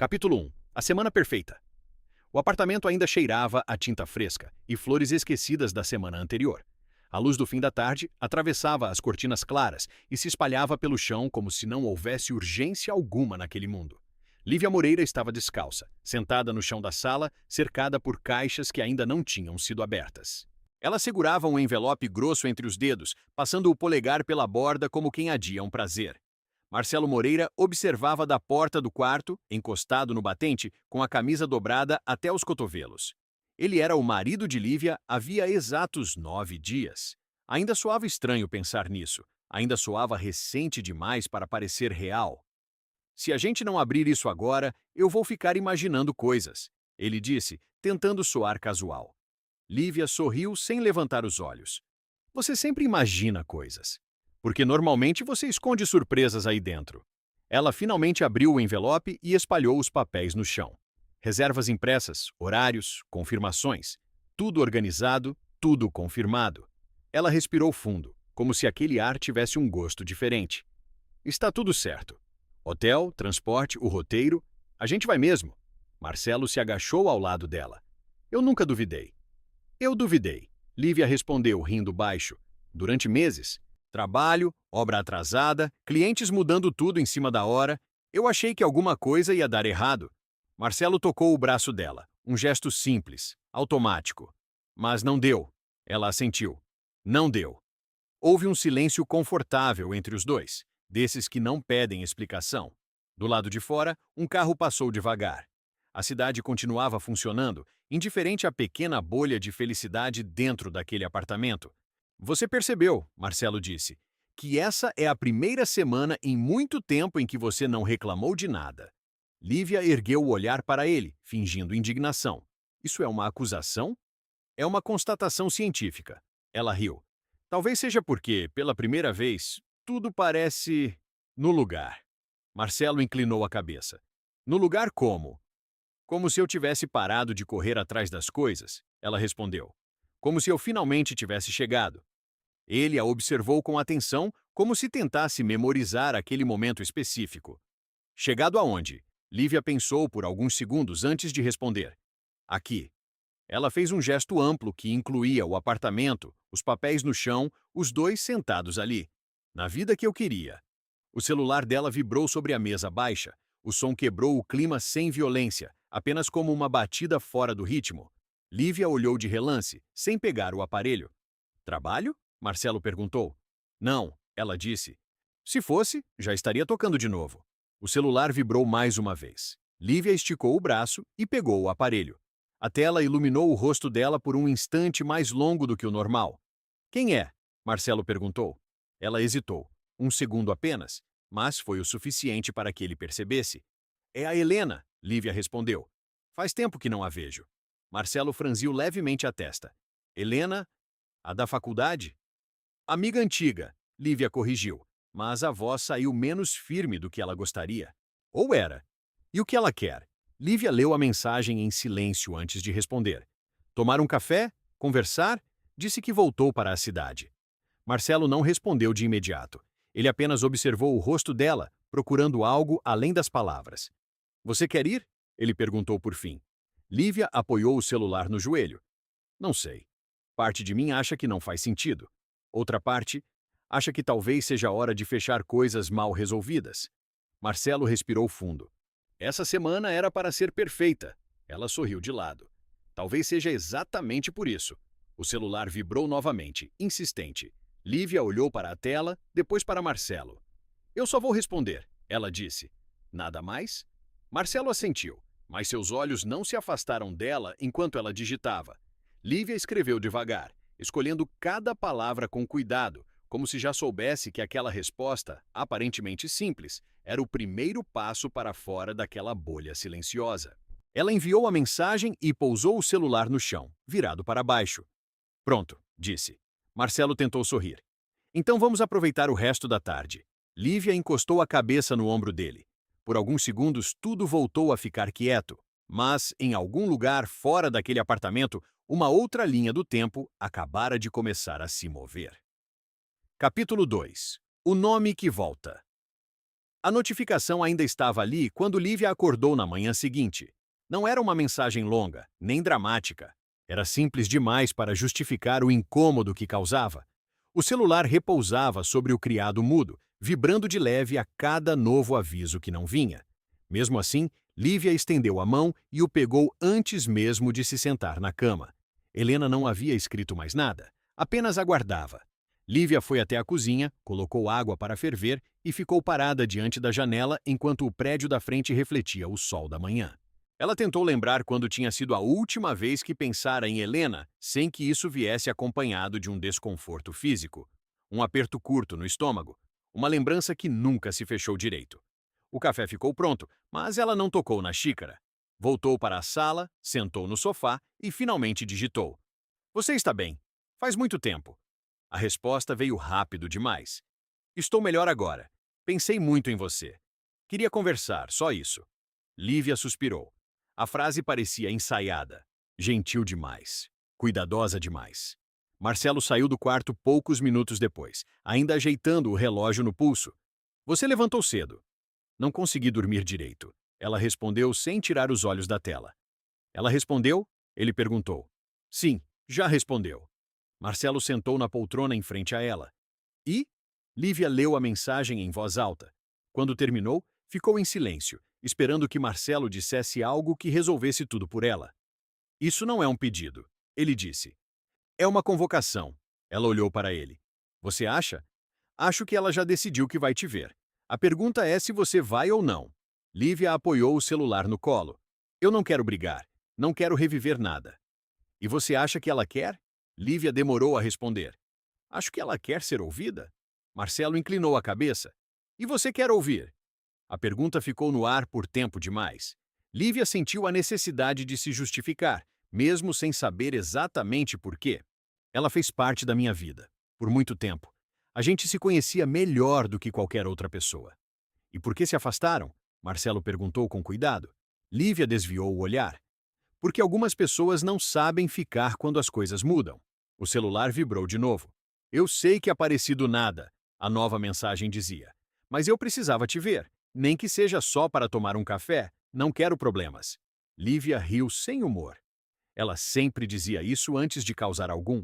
Capítulo 1. A semana perfeita. O apartamento ainda cheirava a tinta fresca e flores esquecidas da semana anterior. A luz do fim da tarde atravessava as cortinas claras e se espalhava pelo chão como se não houvesse urgência alguma naquele mundo. Lívia Moreira estava descalça, sentada no chão da sala, cercada por caixas que ainda não tinham sido abertas. Ela segurava um envelope grosso entre os dedos, passando o polegar pela borda como quem adia um prazer. Marcelo Moreira observava da porta do quarto, encostado no batente, com a camisa dobrada até os cotovelos. Ele era o marido de Lívia havia exatos 9 dias. Ainda soava estranho pensar nisso. Ainda soava recente demais para parecer real. Se a gente não abrir isso agora, eu vou ficar imaginando coisas, ele disse, tentando soar casual. Lívia sorriu sem levantar os olhos. Você sempre imagina coisas. Porque normalmente você esconde surpresas aí dentro. Ela finalmente abriu o envelope e espalhou os papéis no chão. Reservas impressas, horários, confirmações. Tudo organizado, tudo confirmado. Ela respirou fundo, como se aquele ar tivesse um gosto diferente. Está tudo certo. Hotel, transporte, o roteiro. A gente vai mesmo. Marcelo se agachou ao lado dela. Eu nunca duvidei. Eu duvidei. Lívia respondeu, rindo baixo. Durante meses. Trabalho, obra atrasada, clientes mudando tudo em cima da hora. Eu achei que alguma coisa ia dar errado. Marcelo tocou o braço dela. Um gesto simples, automático. Mas não deu. Ela assentiu. Não deu. Houve um silêncio confortável entre os dois, desses que não pedem explicação. Do lado de fora, um carro passou devagar. A cidade continuava funcionando, indiferente à pequena bolha de felicidade dentro daquele apartamento. Você percebeu, Marcelo disse, que essa é a primeira semana em muito tempo em que você não reclamou de nada. Lívia ergueu o olhar para ele, fingindo indignação. Isso é uma acusação? É uma constatação científica. Ela riu. Talvez seja porque, pela primeira vez, tudo parece no lugar. Marcelo inclinou a cabeça. No lugar como? Como se eu tivesse parado de correr atrás das coisas, ela respondeu. Como se eu finalmente tivesse chegado. Ele a observou com atenção, como se tentasse memorizar aquele momento específico. Chegado aonde? Lívia pensou por alguns segundos antes de responder. Aqui. Ela fez um gesto amplo que incluía o apartamento, os papéis no chão, os dois sentados ali. Na vida que eu queria. O celular dela vibrou sobre a mesa baixa. O som quebrou o clima sem violência, apenas como uma batida fora do ritmo. Lívia olhou de relance, sem pegar o aparelho. Trabalho? Marcelo perguntou. Não, ela disse. Se fosse, já estaria tocando de novo. O celular vibrou mais uma vez. Lívia esticou o braço e pegou o aparelho. A tela iluminou o rosto dela por um instante mais longo do que o normal. Quem é? Marcelo perguntou. Ela hesitou. Um segundo apenas, mas foi o suficiente para que ele percebesse. É a Helena, Lívia respondeu. Faz tempo que não a vejo. Marcelo franziu levemente a testa. Helena? A da faculdade? Amiga antiga, Lívia corrigiu, mas a voz saiu menos firme do que ela gostaria. Ou era. E o que ela quer? Lívia leu a mensagem em silêncio antes de responder. Tomar um café? Conversar? Disse que voltou para a cidade. Marcelo não respondeu de imediato. Ele apenas observou o rosto dela, procurando algo além das palavras. Você quer ir? Ele perguntou por fim. Lívia apoiou o celular no joelho. Não sei. Parte de mim acha que não faz sentido. Outra parte acha que talvez seja hora de fechar coisas mal resolvidas. Marcelo respirou fundo. Essa semana era para ser perfeita. Ela sorriu de lado. Talvez seja exatamente por isso. O celular vibrou novamente, insistente. Lívia olhou para a tela, depois para Marcelo. Eu só vou responder, ela disse. Nada mais? Marcelo assentiu, mas seus olhos não se afastaram dela enquanto ela digitava. Lívia escreveu devagar, escolhendo cada palavra com cuidado, como se já soubesse que aquela resposta, aparentemente simples, era o primeiro passo para fora daquela bolha silenciosa. Ela enviou a mensagem e pousou o celular no chão, virado para baixo. Pronto, disse. Marcelo tentou sorrir. Então vamos aproveitar o resto da tarde. Lívia encostou a cabeça no ombro dele. Por alguns segundos tudo voltou a ficar quieto, mas em algum lugar fora daquele apartamento, uma outra linha do tempo acabara de começar a se mover. Capítulo 2. O nome que volta. A notificação ainda estava ali quando Lívia acordou na manhã seguinte. Não era uma mensagem longa, nem dramática. Era simples demais para justificar o incômodo que causava. O celular repousava sobre o criado mudo, vibrando de leve a cada novo aviso que não vinha. Mesmo assim, Lívia estendeu a mão e o pegou antes mesmo de se sentar na cama. Helena não havia escrito mais nada, apenas aguardava. Lívia foi até a cozinha, colocou água para ferver e ficou parada diante da janela enquanto o prédio da frente refletia o sol da manhã. Ela tentou lembrar quando tinha sido a última vez que pensara em Helena sem que isso viesse acompanhado de um desconforto físico. Um aperto curto no estômago, uma lembrança que nunca se fechou direito. O café ficou pronto, mas ela não tocou na xícara. Voltou para a sala, sentou no sofá e finalmente digitou: "Você está bem? Faz muito tempo." A resposta veio rápido demais. "Estou melhor agora. Pensei muito em você. Queria conversar, só isso." Lívia suspirou. A frase parecia ensaiada, gentil demais, cuidadosa demais. Marcelo saiu do quarto poucos minutos depois, ainda ajeitando o relógio no pulso. "Você levantou cedo." "Não consegui dormir direito." Ela respondeu sem tirar os olhos da tela. "Ela respondeu?" Ele perguntou. "Sim, já respondeu." Marcelo sentou na poltrona em frente a ela. "E?" Lívia leu a mensagem em voz alta. Quando terminou, ficou em silêncio, esperando que Marcelo dissesse algo que resolvesse tudo por ela. "Isso não é um pedido," ele disse. "É uma convocação." Ela olhou para ele. "Você acha?" "Acho que ela já decidiu que vai te ver. A pergunta é se você vai ou não." Lívia apoiou o celular no colo. "Eu não quero brigar. Não quero reviver nada." "E você acha que ela quer?" Lívia demorou a responder. "Acho que ela quer ser ouvida." Marcelo inclinou a cabeça. "E você quer ouvir?" A pergunta ficou no ar por tempo demais. Lívia sentiu a necessidade de se justificar, mesmo sem saber exatamente por quê. "Ela fez parte da minha vida, por muito tempo. A gente se conhecia melhor do que qualquer outra pessoa." "E por que se afastaram?" Marcelo perguntou com cuidado. Lívia desviou o olhar. "Porque algumas pessoas não sabem ficar quando as coisas mudam." O celular vibrou de novo. "Eu sei que apareci do nada," a nova mensagem dizia. "Mas eu precisava te ver, nem que seja só para tomar um café. Não quero problemas." Lívia riu sem humor. Ela sempre dizia isso antes de causar algum.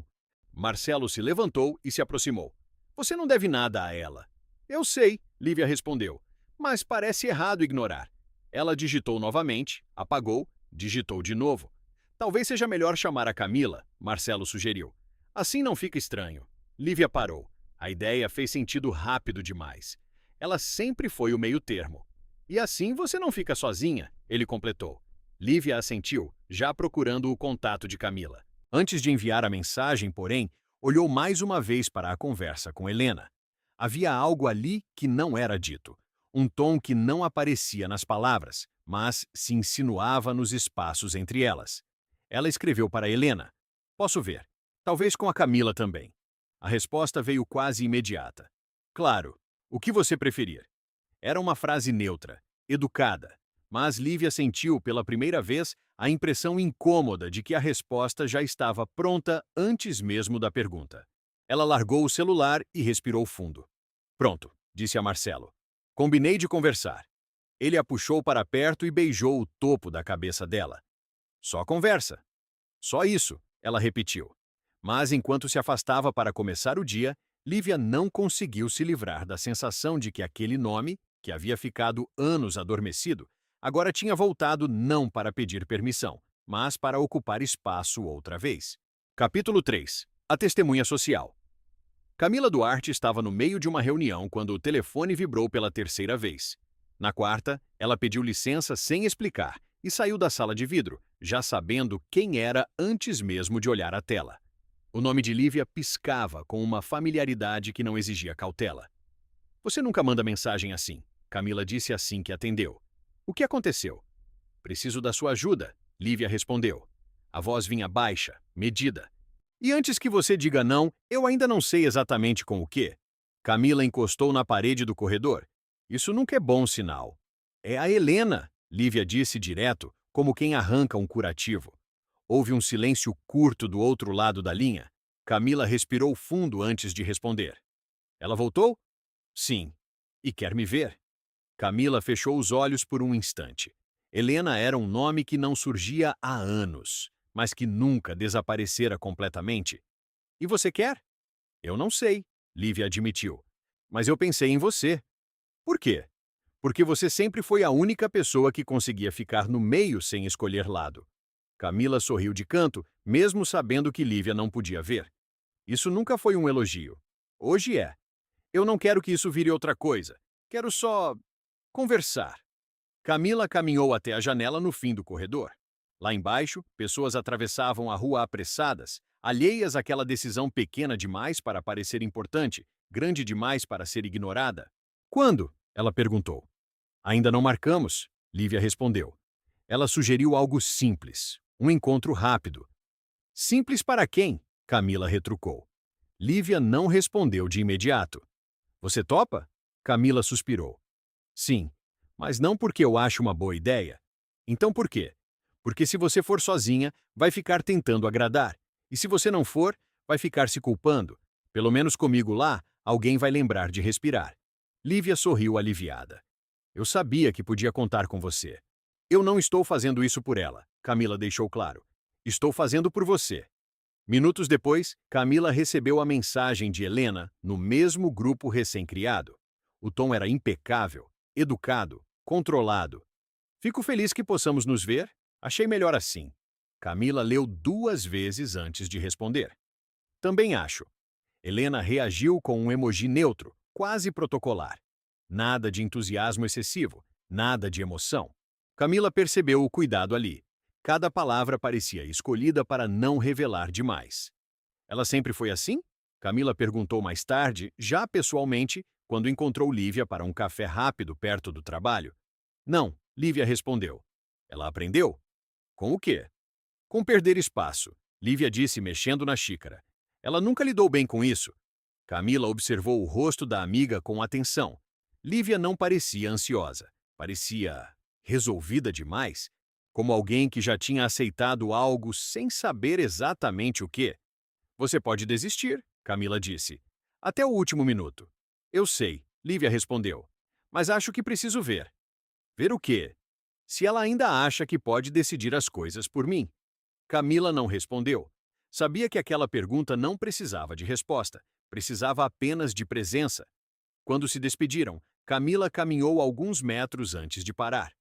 Marcelo se levantou e se aproximou. "Você não deve nada a ela." "Eu sei," Lívia respondeu, "mas parece errado ignorar." Ela digitou novamente, apagou, digitou de novo. "Talvez seja melhor chamar a Camila," Marcelo sugeriu. "Assim não fica estranho." Lívia parou. A ideia fez sentido rápido demais. Ela sempre foi o meio-termo. "E assim você não fica sozinha," ele completou. Lívia assentiu, já procurando o contato de Camila. Antes de enviar a mensagem, porém, olhou mais uma vez para a conversa com Helena. Havia algo ali que não era dito. Um tom que não aparecia nas palavras, mas se insinuava nos espaços entre elas. Ela escreveu para Helena: "Posso ver. Talvez com a Camila também." A resposta veio quase imediata. "Claro. O que você preferir." Era uma frase neutra, educada, mas Lívia sentiu pela primeira vez a impressão incômoda de que a resposta já estava pronta antes mesmo da pergunta. Ela largou o celular e respirou fundo. "Pronto," disse a Marcelo. "Combinei de conversar." Ele a puxou para perto e beijou o topo da cabeça dela. "Só conversa." "Só isso," ela repetiu. Mas enquanto se afastava para começar o dia, Lívia não conseguiu se livrar da sensação de que aquele nome, que havia ficado anos adormecido, agora tinha voltado não para pedir permissão, mas para ocupar espaço outra vez. Capítulo 3. A testemunha social. Camila Duarte estava no meio de uma reunião quando o telefone vibrou pela terceira vez. Na quarta, ela pediu licença sem explicar e saiu da sala de vidro, já sabendo quem era antes mesmo de olhar a tela. O nome de Lívia piscava com uma familiaridade que não exigia cautela. "Você nunca manda mensagem assim," Camila disse assim que atendeu. "O que aconteceu?" "Preciso da sua ajuda," Lívia respondeu. A voz vinha baixa, medida. "E antes que você diga não, eu ainda não sei exatamente com o quê." Camila encostou na parede do corredor. "Isso nunca é bom sinal." "É a Helena," Lívia disse direto, como quem arranca um curativo. Houve um silêncio curto do outro lado da linha. Camila respirou fundo antes de responder. "Ela voltou?" "Sim." "E quer me ver?" Camila fechou os olhos por um instante. Helena era um nome que não surgia há anos, mas que nunca desaparecera completamente. E você quer? Eu não sei, Lívia admitiu. Mas eu pensei em você. Por quê? Porque você sempre foi a única pessoa que conseguia ficar no meio sem escolher lado. Camila sorriu de canto, mesmo sabendo que Lívia não podia ver. Isso nunca foi um elogio. Hoje é. Eu não quero que isso vire outra coisa. Quero só conversar. Camila caminhou até a janela no fim do corredor. Lá embaixo, pessoas atravessavam a rua apressadas, alheias àquela decisão pequena demais para parecer importante, grande demais para ser ignorada. Quando? Ela perguntou. Ainda não marcamos, Lívia respondeu. Ela sugeriu algo simples, um encontro rápido. Simples para quem? Camila retrucou. Lívia não respondeu de imediato. Você topa? Camila suspirou. Sim, mas não porque eu acho uma boa ideia. Então por quê? Porque se você for sozinha, vai ficar tentando agradar. E se você não for, vai ficar se culpando. Pelo menos comigo lá, alguém vai lembrar de respirar. Lívia sorriu aliviada. Eu sabia que podia contar com você. Eu não estou fazendo isso por ela, Camila deixou claro. Estou fazendo por você. Minutos depois, Camila recebeu a mensagem de Helena no mesmo grupo recém-criado. O tom era impecável, educado, controlado. Fico feliz que possamos nos ver. Achei melhor assim. Camila leu 2 vezes antes de responder. Também acho. Helena reagiu com um emoji neutro, quase protocolar. Nada de entusiasmo excessivo, nada de emoção. Camila percebeu o cuidado ali. Cada palavra parecia escolhida para não revelar demais. Ela sempre foi assim? Camila perguntou mais tarde, já pessoalmente, quando encontrou Lívia para um café rápido perto do trabalho. Não, Lívia respondeu. Ela aprendeu? Com o quê? Com perder espaço, Lívia disse mexendo na xícara. Ela nunca lidou bem com isso. Camila observou o rosto da amiga com atenção. Lívia não parecia ansiosa. Parecia resolvida demais, como alguém que já tinha aceitado algo sem saber exatamente o que. Você pode desistir, Camila disse. Até o último minuto. Eu sei, Lívia respondeu. Mas acho que preciso ver. Ver o quê? Se ela ainda acha que pode decidir as coisas por mim. Camila não respondeu. Sabia que aquela pergunta não precisava de resposta, precisava apenas de presença. Quando se despediram, Camila caminhou alguns metros antes de parar.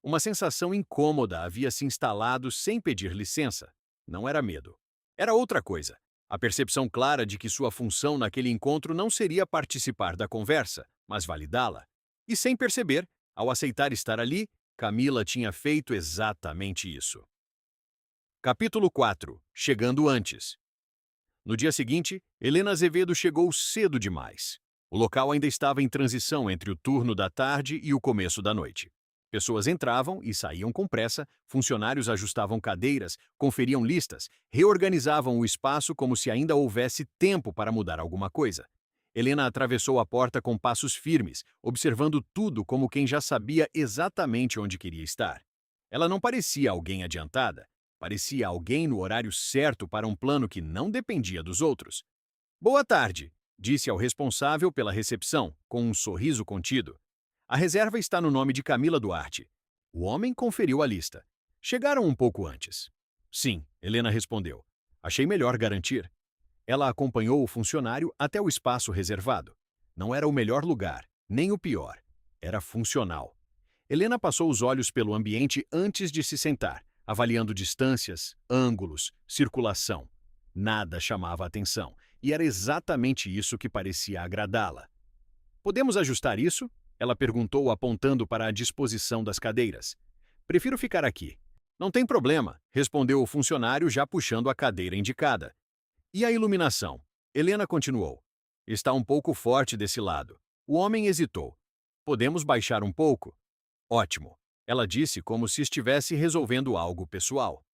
Uma sensação incômoda havia se instalado sem pedir licença. Não era medo. Era outra coisa. A percepção clara de que sua função naquele encontro não seria participar da conversa, mas validá-la. E sem perceber, ao aceitar estar ali, Camila tinha feito exatamente isso. Capítulo 4. Chegando antes. No dia seguinte, Helena Azevedo chegou cedo demais. O local ainda estava em transição entre o turno da tarde e o começo da noite. Pessoas entravam e saíam com pressa, funcionários ajustavam cadeiras, conferiam listas, reorganizavam o espaço como se ainda houvesse tempo para mudar alguma coisa. Helena atravessou a porta com passos firmes, observando tudo como quem já sabia exatamente onde queria estar. Ela não parecia alguém adiantada, parecia alguém no horário certo para um plano que não dependia dos outros. Boa tarde, disse ao responsável pela recepção, com um sorriso contido. A reserva está no nome de Camila Duarte. O homem conferiu a lista. Chegaram um pouco antes. Sim, Helena respondeu. Achei melhor garantir. Ela acompanhou o funcionário até o espaço reservado. Não era o melhor lugar, nem o pior. Era funcional. Helena passou os olhos pelo ambiente antes de se sentar, avaliando distâncias, ângulos, circulação. Nada chamava a atenção, e era exatamente isso que parecia agradá-la. Podemos ajustar isso? Ela perguntou, apontando para a disposição das cadeiras. Prefiro ficar aqui. Não tem problema, respondeu o funcionário, já puxando a cadeira indicada. E a iluminação? Helena continuou. Está um pouco forte desse lado. O homem hesitou. Podemos baixar um pouco? Ótimo, ela disse como se estivesse resolvendo algo pessoal.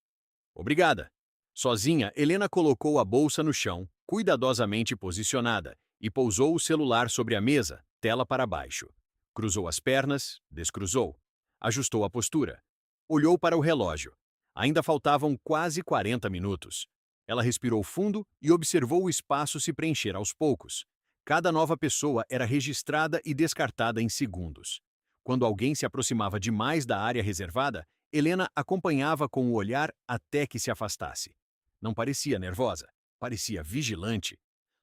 Obrigada. Sozinha, Helena colocou a bolsa no chão, cuidadosamente posicionada, e pousou o celular sobre a mesa, tela para baixo. Cruzou as pernas, descruzou. Ajustou a postura. Olhou para o relógio. Ainda faltavam quase 40 minutos. Ela respirou fundo e observou o espaço se preencher aos poucos. Cada nova pessoa era registrada e descartada em segundos. Quando alguém se aproximava demais da área reservada, Helena acompanhava com o olhar até que se afastasse. Não parecia nervosa, parecia vigilante.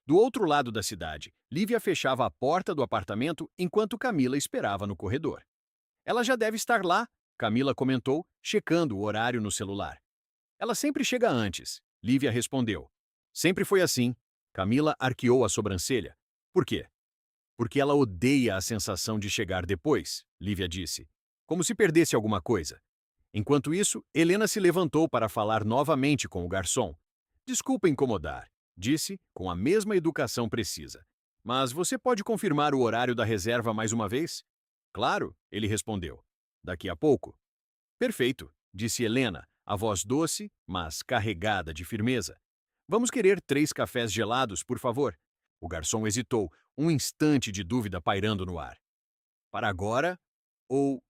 Do outro lado da cidade, Lívia fechava a porta do apartamento enquanto Camila esperava no corredor. Ela já deve estar lá, Camila comentou, checando o horário no celular. Ela sempre chega antes, Lívia respondeu. Sempre foi assim. Camila arqueou a sobrancelha. Por quê? Porque ela odeia a sensação de chegar depois, Lívia disse, como se perdesse alguma coisa. Enquanto isso, Helena se levantou para falar novamente com o garçom. Desculpa incomodar, disse, com a mesma educação precisa. Mas você pode confirmar o horário da reserva mais uma vez? Claro, ele respondeu. Daqui a pouco. Perfeito, disse Helena, a voz doce, mas carregada de firmeza. Vamos querer 3 cafés gelados, por favor. O garçom hesitou, um instante de dúvida pairando no ar. Para agora ou...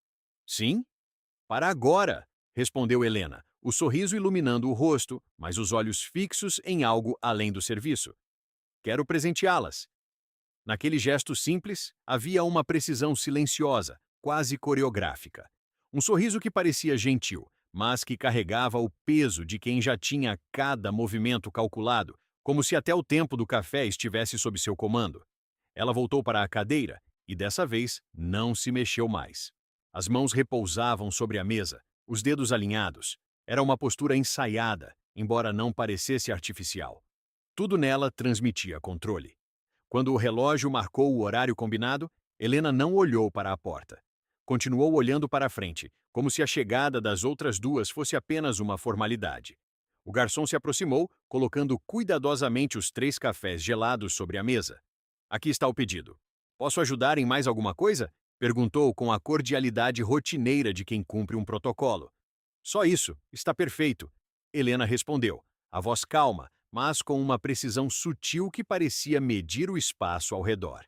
Sim? Para agora, respondeu Helena, o sorriso iluminando o rosto, mas os olhos fixos em algo além do serviço. Quero presenteá-las. Naquele gesto simples, havia uma precisão silenciosa, quase coreográfica. Um sorriso que parecia gentil, mas que carregava o peso de quem já tinha cada movimento calculado, como se até o tempo do café estivesse sob seu comando. Ela voltou para a cadeira e, dessa vez, não se mexeu mais. As mãos repousavam sobre a mesa, os dedos alinhados. Era uma postura ensaiada, embora não parecesse artificial. Tudo nela transmitia controle. Quando o relógio marcou o horário combinado, Helena não olhou para a porta. Continuou olhando para a frente, como se a chegada das outras duas fosse apenas uma formalidade. O garçom se aproximou, colocando cuidadosamente os 3 cafés gelados sobre a mesa. Aqui está o pedido. Posso ajudar em mais alguma coisa? Perguntou com a cordialidade rotineira de quem cumpre um protocolo. Só isso, está perfeito. Helena respondeu, a voz calma, mas com uma precisão sutil que parecia medir o espaço ao redor.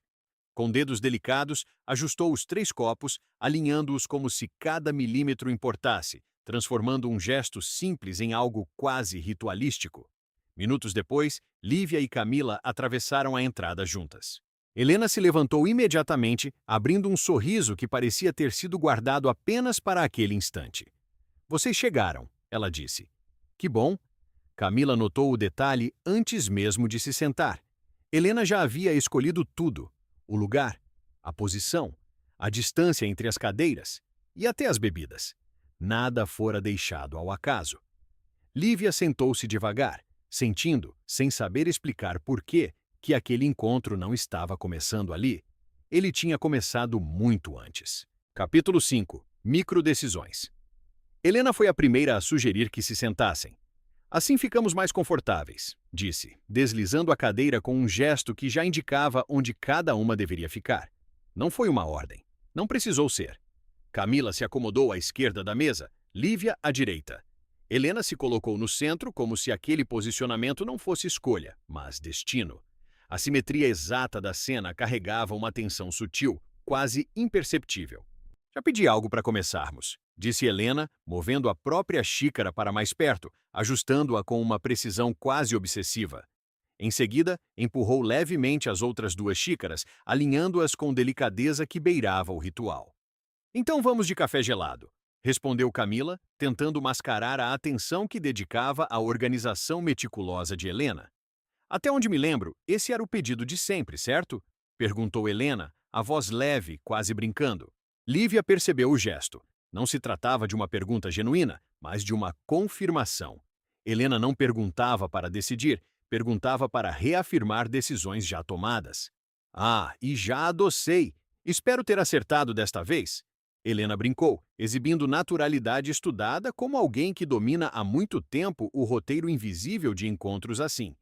Com dedos delicados, ajustou os 3 copos, alinhando-os como se cada milímetro importasse, transformando um gesto simples em algo quase ritualístico. Minutos depois, Lívia e Camila atravessaram a entrada juntas. Helena se levantou imediatamente, abrindo um sorriso que parecia ter sido guardado apenas para aquele instante. Vocês chegaram, ela disse. Que bom. Camila notou o detalhe antes mesmo de se sentar. Helena já havia escolhido tudo: o lugar, a posição, a distância entre as cadeiras e até as bebidas. Nada fora deixado ao acaso. Lívia sentou-se devagar, sentindo, sem saber explicar por quê, que aquele encontro não estava começando ali. Ele tinha começado muito antes. Capítulo 5. Microdecisões. Helena foi a primeira a sugerir que se sentassem. Assim ficamos mais confortáveis, disse, deslizando a cadeira com um gesto que já indicava onde cada uma deveria ficar. Não foi uma ordem. Não precisou ser. Camila se acomodou à esquerda da mesa, Lívia à direita. Helena se colocou no centro como se aquele posicionamento não fosse escolha, mas destino. A simetria exata da cena carregava uma tensão sutil, quase imperceptível. Já pedi algo para começarmos, disse Helena, movendo a própria xícara para mais perto, ajustando-a com uma precisão quase obsessiva. Em seguida, empurrou levemente as outras 2 xícaras, alinhando-as com delicadeza que beirava o ritual. Então vamos de café gelado, respondeu Camila, tentando mascarar a atenção que dedicava à organização meticulosa de Helena. Até onde me lembro, esse era o pedido de sempre, certo? Perguntou Helena, a voz leve, quase brincando. Lívia percebeu o gesto. Não se tratava de uma pergunta genuína, mas de uma confirmação. Helena não perguntava para decidir, perguntava para reafirmar decisões já tomadas. Ah, e já adocei. Espero ter acertado desta vez. Helena brincou, exibindo naturalidade estudada como alguém que domina há muito tempo o roteiro invisível de encontros assim.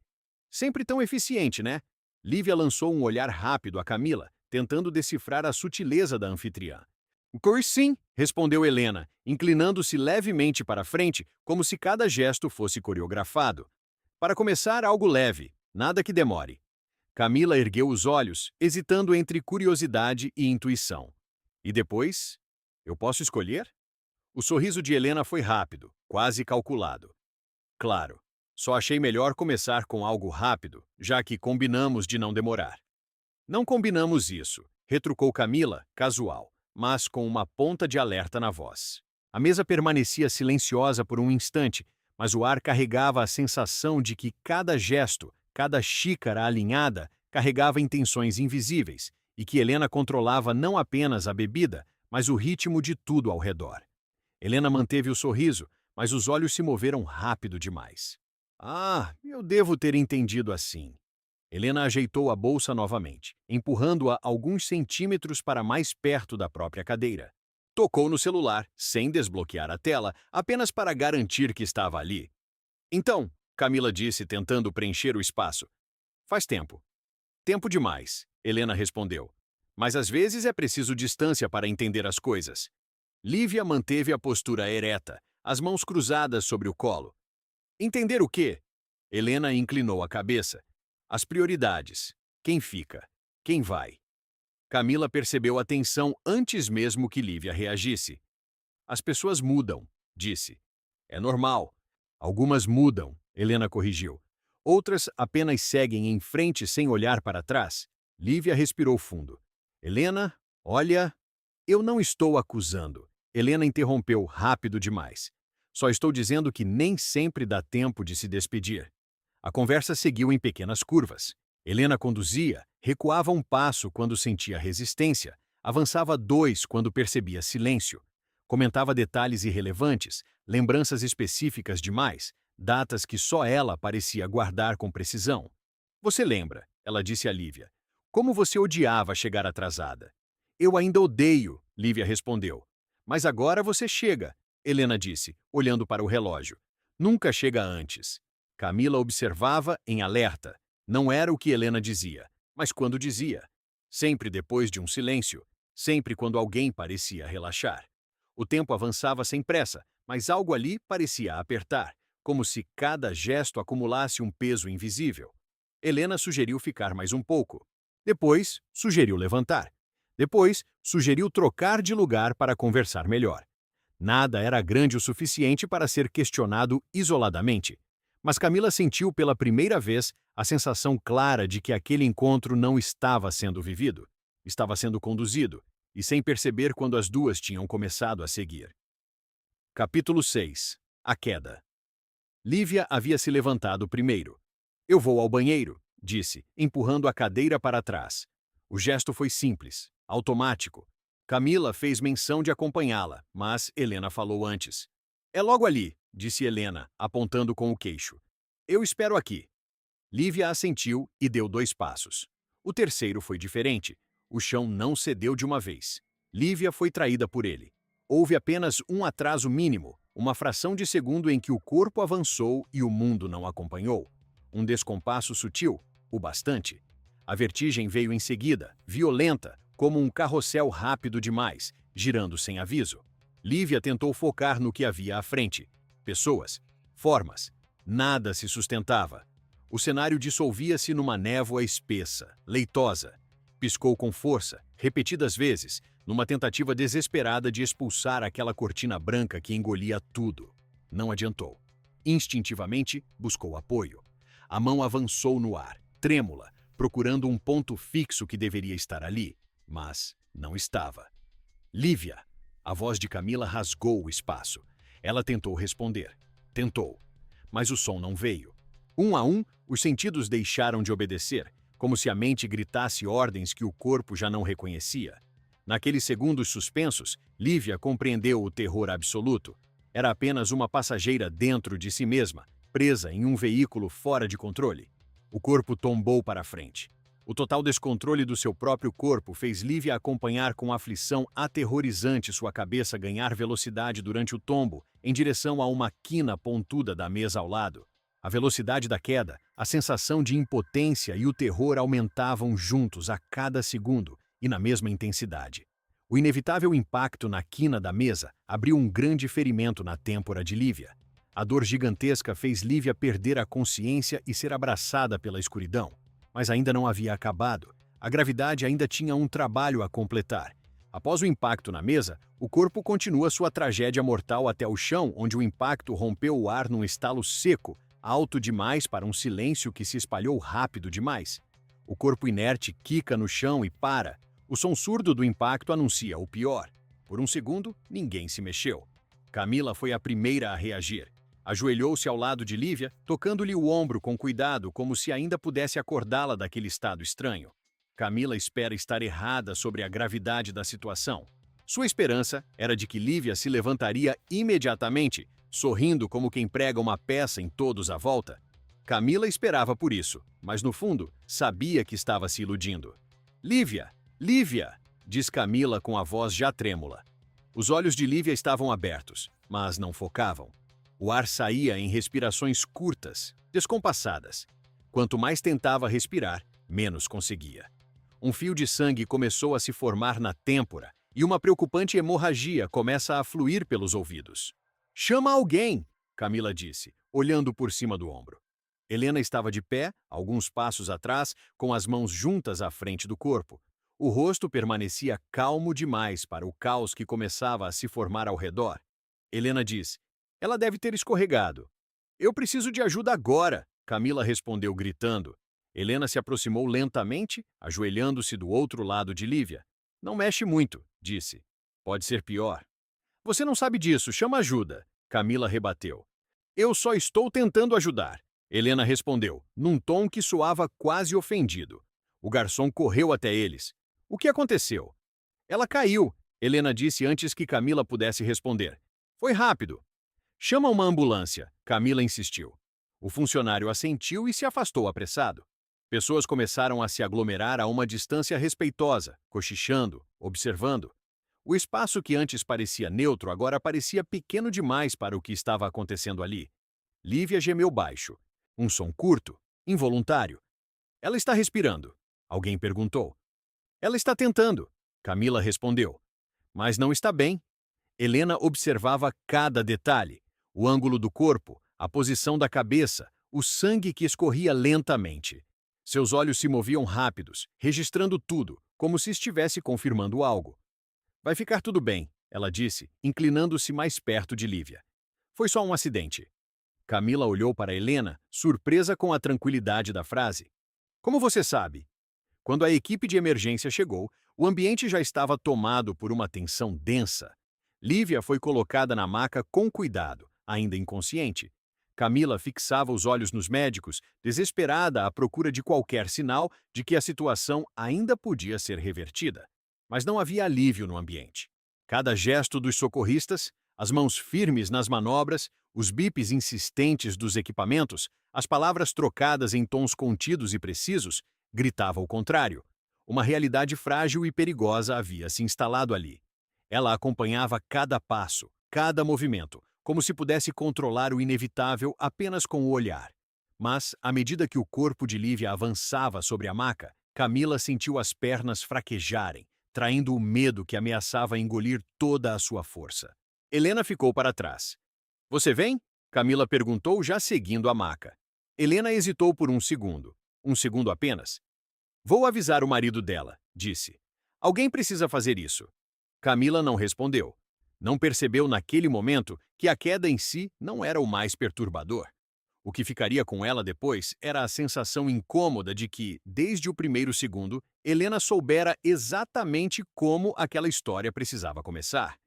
Sempre tão eficiente, né? Lívia lançou um olhar rápido a Camila, tentando decifrar a sutileza da anfitriã. Pois sim, respondeu Helena, inclinando-se levemente para frente, como se cada gesto fosse coreografado. Para começar, algo leve, nada que demore. Camila ergueu os olhos, hesitando entre curiosidade e intuição. E depois? Eu posso escolher? O sorriso de Helena foi rápido, quase calculado. Claro, só achei melhor começar com algo rápido, já que combinamos de não demorar. Não combinamos isso, retrucou Camila, casual, mas com uma ponta de alerta na voz. A mesa permanecia silenciosa por um instante, mas o ar carregava a sensação de que cada gesto, cada xícara alinhada, carregava intenções invisíveis, e que Helena controlava não apenas a bebida, mas o ritmo de tudo ao redor. Helena manteve o sorriso, mas os olhos se moveram rápido demais. Ah, eu devo ter entendido assim. Helena ajeitou a bolsa novamente, empurrando-a alguns centímetros para mais perto da própria cadeira. Tocou no celular, sem desbloquear a tela, apenas para garantir que estava ali. Então, Camila disse, tentando preencher o espaço. Faz tempo. Tempo demais, Helena respondeu. Mas às vezes é preciso distância para entender as coisas. Lívia manteve a postura ereta, as mãos cruzadas sobre o colo. Entender o quê? Helena inclinou a cabeça. As prioridades. Quem fica? Quem vai? Camila percebeu a tensão antes mesmo que Lívia reagisse. As pessoas mudam, disse. É normal. Algumas mudam, Helena corrigiu. Outras apenas seguem em frente sem olhar para trás. Lívia respirou fundo. Helena, olha, eu não estou acusando. Helena interrompeu rápido demais. Só estou dizendo que nem sempre dá tempo de se despedir. A conversa seguiu em pequenas curvas. Helena conduzia, recuava um passo quando sentia resistência, avançava 2 quando percebia silêncio. Comentava detalhes irrelevantes, lembranças específicas demais, datas que só ela parecia guardar com precisão. Você lembra, ela disse a Lívia, como você odiava chegar atrasada. Eu ainda odeio, Lívia respondeu. Mas agora você chega, Helena disse, olhando para o relógio. Nunca chega antes. Camila observava em alerta. Não era o que Helena dizia, mas quando dizia. Sempre depois de um silêncio, sempre quando alguém parecia relaxar. O tempo avançava sem pressa, mas algo ali parecia apertar, como se cada gesto acumulasse um peso invisível. Helena sugeriu ficar mais um pouco. Depois, sugeriu levantar. Depois, sugeriu trocar de lugar para conversar melhor. Nada era grande o suficiente para ser questionado isoladamente. Mas Camila sentiu pela primeira vez a sensação clara de que aquele encontro não estava sendo vivido, estava sendo conduzido, e sem perceber quando as duas tinham começado a seguir. Capítulo 6. A queda. Lívia havia se levantado primeiro. Eu vou ao banheiro, disse, empurrando a cadeira para trás. O gesto foi simples, automático. Camila fez menção de acompanhá-la, mas Helena falou antes. É logo ali, disse Helena, apontando com o queixo. Eu espero aqui. Lívia assentiu e deu 2 passos. O terceiro foi diferente. O chão não cedeu de uma vez. Lívia foi traída por ele. Houve apenas um atraso mínimo, uma fração de segundo em que o corpo avançou e o mundo não acompanhou. Um descompasso sutil, o bastante. A vertigem veio em seguida, violenta, como um carrossel rápido demais, girando sem aviso. Lívia tentou focar no que havia à frente. Pessoas, formas, nada se sustentava. O cenário dissolvia-se numa névoa espessa, leitosa. Piscou com força, repetidas vezes, numa tentativa desesperada de expulsar aquela cortina branca que engolia tudo. Não adiantou. Instintivamente, buscou apoio. A mão avançou no ar, trêmula, procurando um ponto fixo que deveria estar ali, mas não estava. Lívia! A voz de Camila rasgou o espaço. Ela tentou responder. Tentou. Mas o som não veio. Um a um, os sentidos deixaram de obedecer, como se a mente gritasse ordens que o corpo já não reconhecia. Naqueles segundos suspensos, Lívia compreendeu o terror absoluto. Era apenas uma passageira dentro de si mesma, presa em um veículo fora de controle. O corpo tombou para frente. O total descontrole do seu próprio corpo fez Lívia acompanhar com aflição aterrorizante sua cabeça ganhar velocidade durante o tombo, em direção a uma quina pontuda da mesa ao lado. A velocidade da queda, a sensação de impotência e o terror aumentavam juntos a cada segundo e na mesma intensidade. O inevitável impacto na quina da mesa abriu um grande ferimento na têmpora de Lívia. A dor gigantesca fez Lívia perder a consciência e ser abraçada pela escuridão. Mas ainda não havia acabado. A gravidade ainda tinha um trabalho a completar. Após o impacto na mesa, o corpo continua sua tragédia mortal até o chão, onde o impacto rompeu o ar num estalo seco, alto demais para um silêncio que se espalhou rápido demais. O corpo inerte quica no chão e para. O som surdo do impacto anuncia o pior. Por um segundo, ninguém se mexeu. Camila foi a primeira a reagir. Ajoelhou-se ao lado de Lívia, tocando-lhe o ombro com cuidado, como se ainda pudesse acordá-la daquele estado estranho. Camila espera estar errada sobre a gravidade da situação. Sua esperança era de que Lívia se levantaria imediatamente, sorrindo como quem prega uma peça em todos à volta. Camila esperava por isso, mas no fundo, sabia que estava se iludindo. Lívia! Lívia! Diz Camila com a voz já trêmula. Os olhos de Lívia estavam abertos, mas não focavam. O ar saía em respirações curtas, descompassadas. Quanto mais tentava respirar, menos conseguia. Um fio de sangue começou a se formar na têmpora e uma preocupante hemorragia começa a fluir pelos ouvidos. Chama alguém! Camila disse, olhando por cima do ombro. Helena estava de pé, alguns passos atrás, com as mãos juntas à frente do corpo. O rosto permanecia calmo demais para o caos que começava a se formar ao redor. Helena disse, ela deve ter escorregado. Eu preciso de ajuda agora, Camila respondeu gritando. Helena se aproximou lentamente, ajoelhando-se do outro lado de Lívia. Não mexe muito, disse. Pode ser pior. Você não sabe disso, chama ajuda, Camila rebateu. Eu só estou tentando ajudar, Helena respondeu, num tom que soava quase ofendido. O garçom correu até eles. O que aconteceu? Ela caiu, Helena disse antes que Camila pudesse responder. Foi rápido. Chama uma ambulância, Camila insistiu. O funcionário assentiu e se afastou apressado. Pessoas começaram a se aglomerar a uma distância respeitosa, cochichando, observando. O espaço que antes parecia neutro agora parecia pequeno demais para o que estava acontecendo ali. Lívia gemeu baixo. Um som curto, involuntário. Ela está respirando, alguém perguntou. Ela está tentando, Camila respondeu. Mas não está bem. Helena observava cada detalhe. O ângulo do corpo, a posição da cabeça, o sangue que escorria lentamente. Seus olhos se moviam rápidos, registrando tudo, como se estivesse confirmando algo. Vai ficar tudo bem, ela disse, inclinando-se mais perto de Lívia. Foi só um acidente. Camila olhou para Helena, surpresa com a tranquilidade da frase. Como você sabe? Quando a equipe de emergência chegou, o ambiente já estava tomado por uma tensão densa. Lívia foi colocada na maca com cuidado, ainda inconsciente. Camila fixava os olhos nos médicos, desesperada à procura de qualquer sinal de que a situação ainda podia ser revertida. Mas não havia alívio no ambiente. Cada gesto dos socorristas, as mãos firmes nas manobras, os bips insistentes dos equipamentos, as palavras trocadas em tons contidos e precisos, gritava o contrário. Uma realidade frágil e perigosa havia se instalado ali. Ela acompanhava cada passo, cada movimento, como se pudesse controlar o inevitável apenas com o olhar. Mas, à medida que o corpo de Lívia avançava sobre a maca, Camila sentiu as pernas fraquejarem, traindo o medo que ameaçava engolir toda a sua força. Helena ficou para trás. Você vem? Camila perguntou, já seguindo a maca. Helena hesitou por um segundo apenas. Vou avisar o marido dela, disse. Alguém precisa fazer isso. Camila não respondeu. Não percebeu naquele momento que a queda em si não era o mais perturbador. O que ficaria com ela depois era a sensação incômoda de que, desde o primeiro segundo, Helena soubera exatamente como aquela história precisava começar.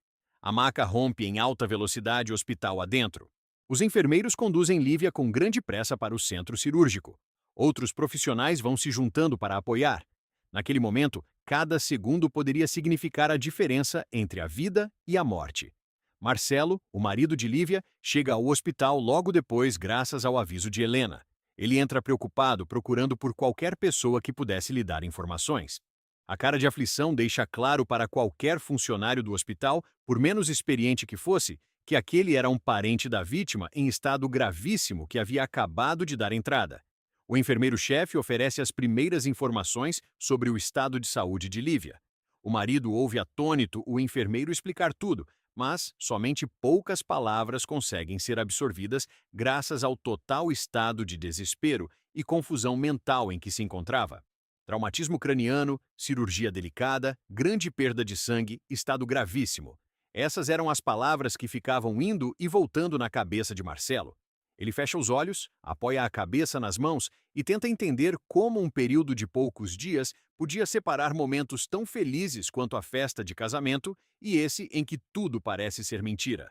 A maca rompe em alta velocidade hospital adentro. Os enfermeiros conduzem Lívia com grande pressa para o centro cirúrgico. Outros profissionais vão se juntando para apoiar. Naquele momento, cada segundo poderia significar a diferença entre a vida e a morte. Marcelo, o marido de Lívia, chega ao hospital logo depois graças ao aviso de Helena. Ele entra preocupado, procurando por qualquer pessoa que pudesse lhe dar informações. A cara de aflição deixa claro para qualquer funcionário do hospital, por menos experiente que fosse, que aquele era um parente da vítima em estado gravíssimo que havia acabado de dar entrada. O enfermeiro-chefe oferece as primeiras informações sobre o estado de saúde de Lívia. O marido ouve atônito o enfermeiro explicar tudo, mas somente poucas palavras conseguem ser absorvidas graças ao total estado de desespero e confusão mental em que se encontrava. Traumatismo craniano, cirurgia delicada, grande perda de sangue, estado gravíssimo. Essas eram as palavras que ficavam indo e voltando na cabeça de Marcelo. Ele fecha os olhos, apoia a cabeça nas mãos e tenta entender como um período de poucos dias podia separar momentos tão felizes quanto a festa de casamento e esse em que tudo parece ser mentira.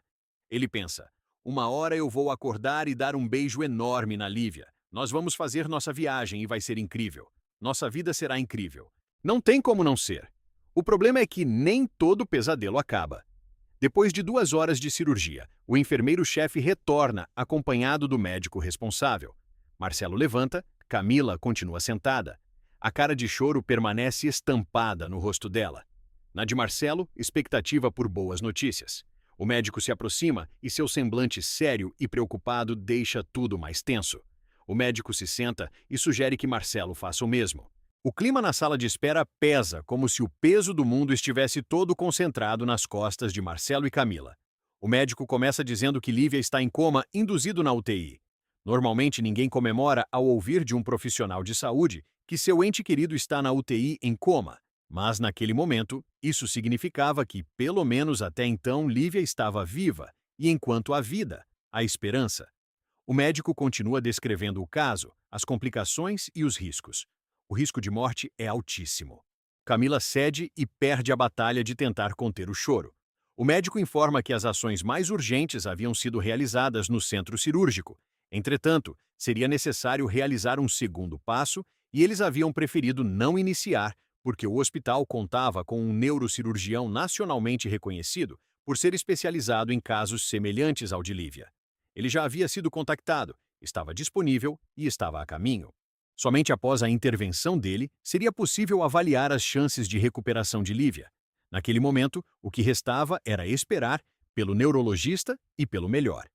Ele pensa: uma hora eu vou acordar e dar um beijo enorme na Lívia. Nós vamos fazer nossa viagem e vai ser incrível. Nossa vida será incrível. Não tem como não ser. O problema é que nem todo pesadelo acaba. Depois de 2 horas de cirurgia, o enfermeiro-chefe retorna, acompanhado do médico responsável. Marcelo levanta, Camila continua sentada. A cara de choro permanece estampada no rosto dela. Na de Marcelo, expectativa por boas notícias. O médico se aproxima e seu semblante sério e preocupado deixa tudo mais tenso. O médico se senta e sugere que Marcelo faça o mesmo. O clima na sala de espera pesa, como se o peso do mundo estivesse todo concentrado nas costas de Marcelo e Camila. O médico começa dizendo que Lívia está em coma, induzido na UTI. Normalmente ninguém comemora ao ouvir de um profissional de saúde que seu ente querido está na UTI em coma. Mas naquele momento, isso significava que, pelo menos até então, Lívia estava viva, e enquanto há vida, há esperança. O médico continua descrevendo o caso, as complicações e os riscos. O risco de morte é altíssimo. Camila cede e perde a batalha de tentar conter o choro. O médico informa que as ações mais urgentes haviam sido realizadas no centro cirúrgico. Entretanto, seria necessário realizar um segundo passo e eles haviam preferido não iniciar porque o hospital contava com um neurocirurgião nacionalmente reconhecido por ser especializado em casos semelhantes ao de Lívia. Ele já havia sido contactado, estava disponível e estava a caminho. Somente após a intervenção dele seria possível avaliar as chances de recuperação de Lívia. Naquele momento, o que restava era esperar pelo neurologista e pelo melhor.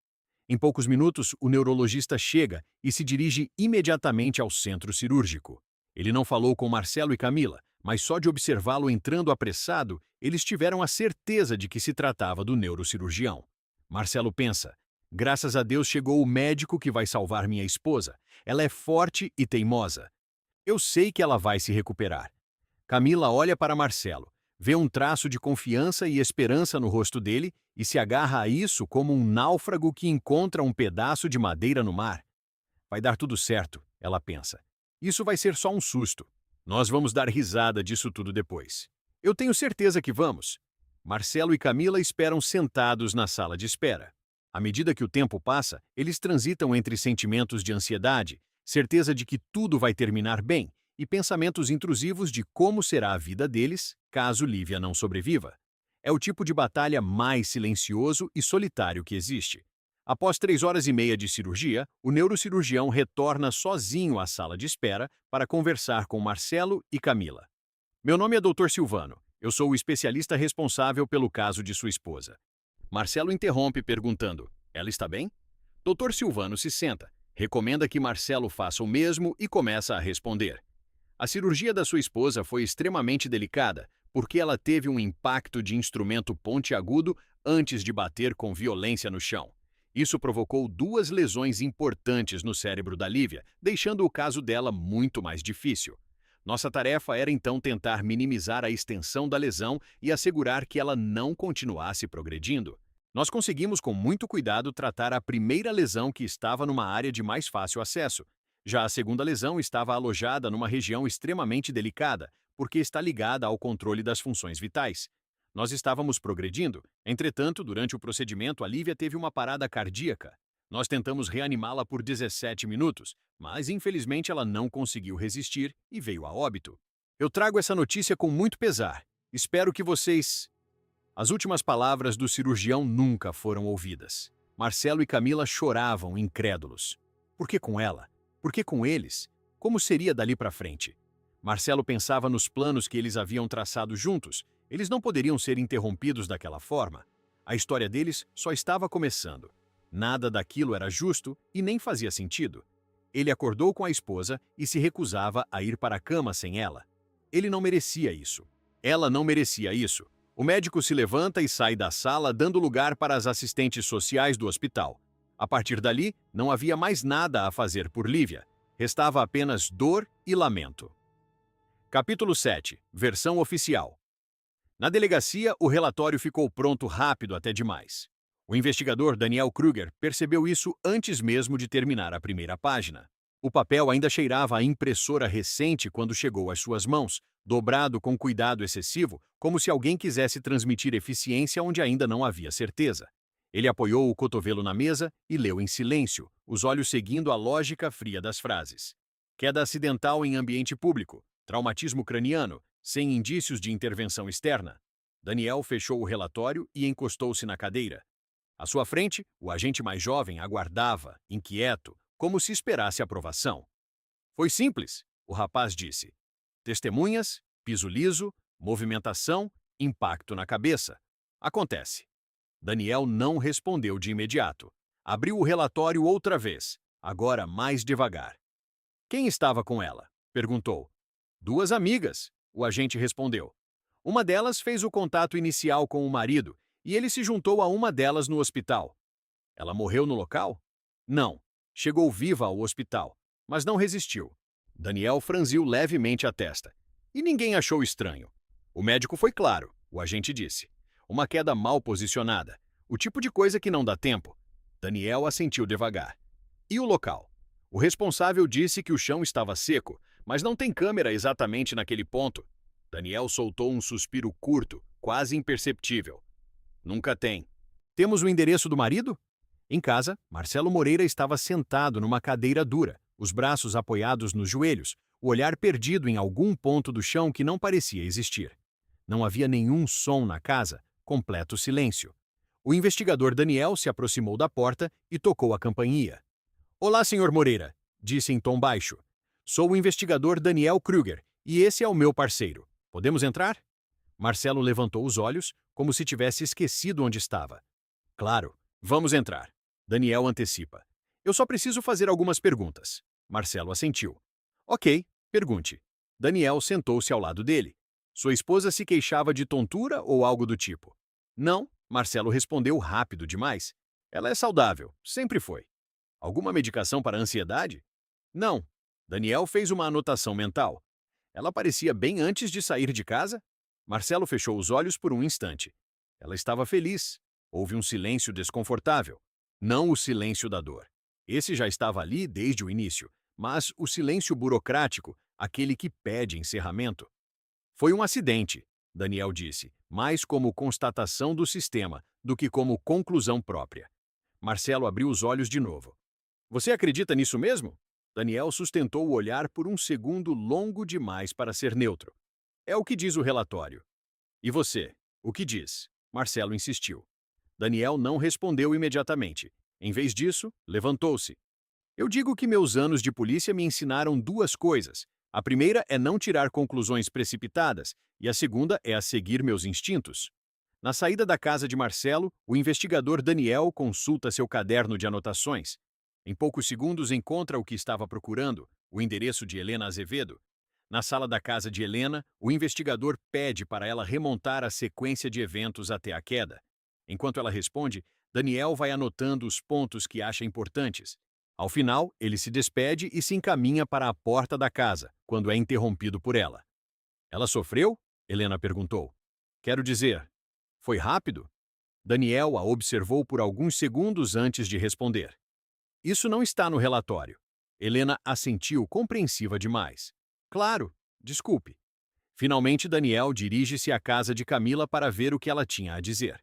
Em poucos minutos, o neurologista chega e se dirige imediatamente ao centro cirúrgico. Ele não falou com Marcelo e Camila, mas só de observá-lo entrando apressado, eles tiveram a certeza de que se tratava do neurocirurgião. Marcelo pensa: graças a Deus chegou o médico que vai salvar minha esposa. Ela é forte e teimosa. Eu sei que ela vai se recuperar. Camila olha para Marcelo, vê um traço de confiança e esperança no rosto dele e se agarra a isso como um náufrago que encontra um pedaço de madeira no mar. Vai dar tudo certo, ela pensa. Isso vai ser só um susto. Nós vamos dar risada disso tudo depois. Eu tenho certeza que vamos. Marcelo e Camila esperam sentados na sala de espera. À medida que o tempo passa, eles transitam entre sentimentos de ansiedade, certeza de que tudo vai terminar bem e pensamentos intrusivos de como será a vida deles caso Lívia não sobreviva. É o tipo de batalha mais silencioso e solitário que existe. Após 3 horas e meia de cirurgia, o neurocirurgião retorna sozinho à sala de espera para conversar com Marcelo e Camila. Meu nome é Dr. Silvano. Eu sou o especialista responsável pelo caso de sua esposa. Marcelo interrompe perguntando: ela está bem? Dr. Silvano se senta, recomenda que Marcelo faça o mesmo e começa a responder. A cirurgia da sua esposa foi extremamente delicada porque ela teve um impacto de instrumento pontiagudo antes de bater com violência no chão. Isso provocou 2 lesões importantes no cérebro da Lívia, deixando o caso dela muito mais difícil. Nossa tarefa era então tentar minimizar a extensão da lesão e assegurar que ela não continuasse progredindo. Nós conseguimos com muito cuidado tratar a primeira lesão que estava numa área de mais fácil acesso. Já a segunda lesão estava alojada numa região extremamente delicada, porque está ligada ao controle das funções vitais. Nós estávamos progredindo, entretanto, durante o procedimento, a Lívia teve uma parada cardíaca. Nós tentamos reanimá-la por 17 minutos, mas infelizmente ela não conseguiu resistir e veio a óbito. Eu trago essa notícia com muito pesar. Espero que vocês... As últimas palavras do cirurgião nunca foram ouvidas. Marcelo e Camila choravam, incrédulos. Por que com ela? Por que com eles? Como seria dali para frente? Marcelo pensava nos planos que eles haviam traçado juntos. Eles não poderiam ser interrompidos daquela forma. A história deles só estava começando. Nada daquilo era justo e nem fazia sentido. Ele acordou com a esposa e se recusava a ir para a cama sem ela. Ele não merecia isso. Ela não merecia isso. O médico se levanta e sai da sala, dando lugar para as assistentes sociais do hospital. A partir dali, não havia mais nada a fazer por Lívia. Restava apenas dor e lamento. Capítulo 7. Versão oficial. Na delegacia, o relatório ficou pronto rápido até demais. O investigador Daniel Kruger percebeu isso antes mesmo de terminar a primeira página. O papel ainda cheirava a impressora recente quando chegou às suas mãos, dobrado com cuidado excessivo, como se alguém quisesse transmitir eficiência onde ainda não havia certeza. Ele apoiou o cotovelo na mesa e leu em silêncio, os olhos seguindo a lógica fria das frases. Queda acidental em ambiente público, traumatismo craniano, sem indícios de intervenção externa. Daniel fechou o relatório e encostou-se na cadeira. À sua frente, o agente mais jovem aguardava, inquieto, como se esperasse aprovação. Foi simples, o rapaz disse. Testemunhas, piso liso, movimentação, impacto na cabeça. Acontece. Daniel não respondeu de imediato. Abriu o relatório outra vez, agora mais devagar. Quem estava com ela? Perguntou. Duas amigas, o agente respondeu. Uma delas fez o contato inicial com o marido e ele se juntou a uma delas no hospital. Ela morreu no local? Não. Chegou viva ao hospital, mas não resistiu. Daniel franziu levemente a testa. E ninguém achou estranho. O médico foi claro, o agente disse. Uma queda mal posicionada. O tipo de coisa que não dá tempo. Daniel assentiu devagar. E o local? O responsável disse que o chão estava seco, mas não tem câmera exatamente naquele ponto. Daniel soltou um suspiro curto, quase imperceptível. Nunca tem. Temos o endereço do marido? Em casa, Marcelo Moreira estava sentado numa cadeira dura, os braços apoiados nos joelhos, o olhar perdido em algum ponto do chão que não parecia existir. Não havia nenhum som na casa, completo silêncio. O investigador Daniel se aproximou da porta e tocou a campainha. Olá, senhor Moreira, disse em tom baixo. Sou o investigador Daniel Kruger e esse é o meu parceiro. Podemos entrar? Marcelo levantou os olhos, como se tivesse esquecido onde estava. Claro, vamos entrar. Daniel antecipa. Eu só preciso fazer algumas perguntas. Marcelo assentiu. Ok, pergunte. Daniel sentou-se ao lado dele. Sua esposa se queixava de tontura ou algo do tipo? Não, Marcelo respondeu rápido demais. Ela é saudável, sempre foi. Alguma medicação para a ansiedade? Não. Daniel fez uma anotação mental. Ela parecia bem antes de sair de casa? Marcelo fechou os olhos por um instante. Ela estava feliz. Houve um silêncio desconfortável. Não o silêncio da dor. Esse já estava ali desde o início, mas o silêncio burocrático, aquele que pede encerramento. Foi um acidente, Daniel disse, mais como constatação do sistema do que como conclusão própria. Marcelo abriu os olhos de novo. Você acredita nisso mesmo? Daniel sustentou o olhar por um segundo longo demais para ser neutro. É o que diz o relatório. E você, o que diz? Marcelo insistiu. Daniel não respondeu imediatamente. Em vez disso, levantou-se. Eu digo que meus anos de polícia me ensinaram duas coisas. A primeira é não tirar conclusões precipitadas e a segunda é a seguir meus instintos. Na saída da casa de Marcelo, o investigador Daniel consulta seu caderno de anotações. Em poucos segundos encontra o que estava procurando, o endereço de Helena Azevedo. Na sala da casa de Helena, o investigador pede para ela remontar a sequência de eventos até a queda. Enquanto ela responde, Daniel vai anotando os pontos que acha importantes. Ao final, ele se despede e se encaminha para a porta da casa, quando é interrompido por ela. Ela sofreu? Helena perguntou. Quero dizer, foi rápido? Daniel a observou por alguns segundos antes de responder. Isso não está no relatório. Helena assentiu compreensiva demais. Claro, desculpe. Finalmente, Daniel dirige-se à casa de Camila para ver o que ela tinha a dizer.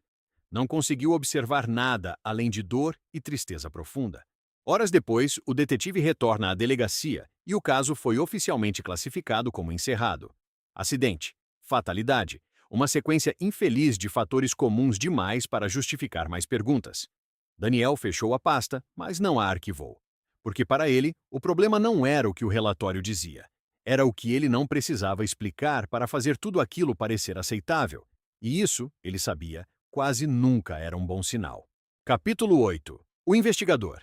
Não conseguiu observar nada além de dor e tristeza profunda. Horas depois, o detetive retorna à delegacia e o caso foi oficialmente classificado como encerrado. Acidente, fatalidade, uma sequência infeliz de fatores comuns demais para justificar mais perguntas. Daniel fechou a pasta, mas não a arquivou. Porque para ele, o problema não era o que o relatório dizia. Era o que ele não precisava explicar para fazer tudo aquilo parecer aceitável. E isso, ele sabia, quase nunca era um bom sinal. Capítulo 8. O investigador.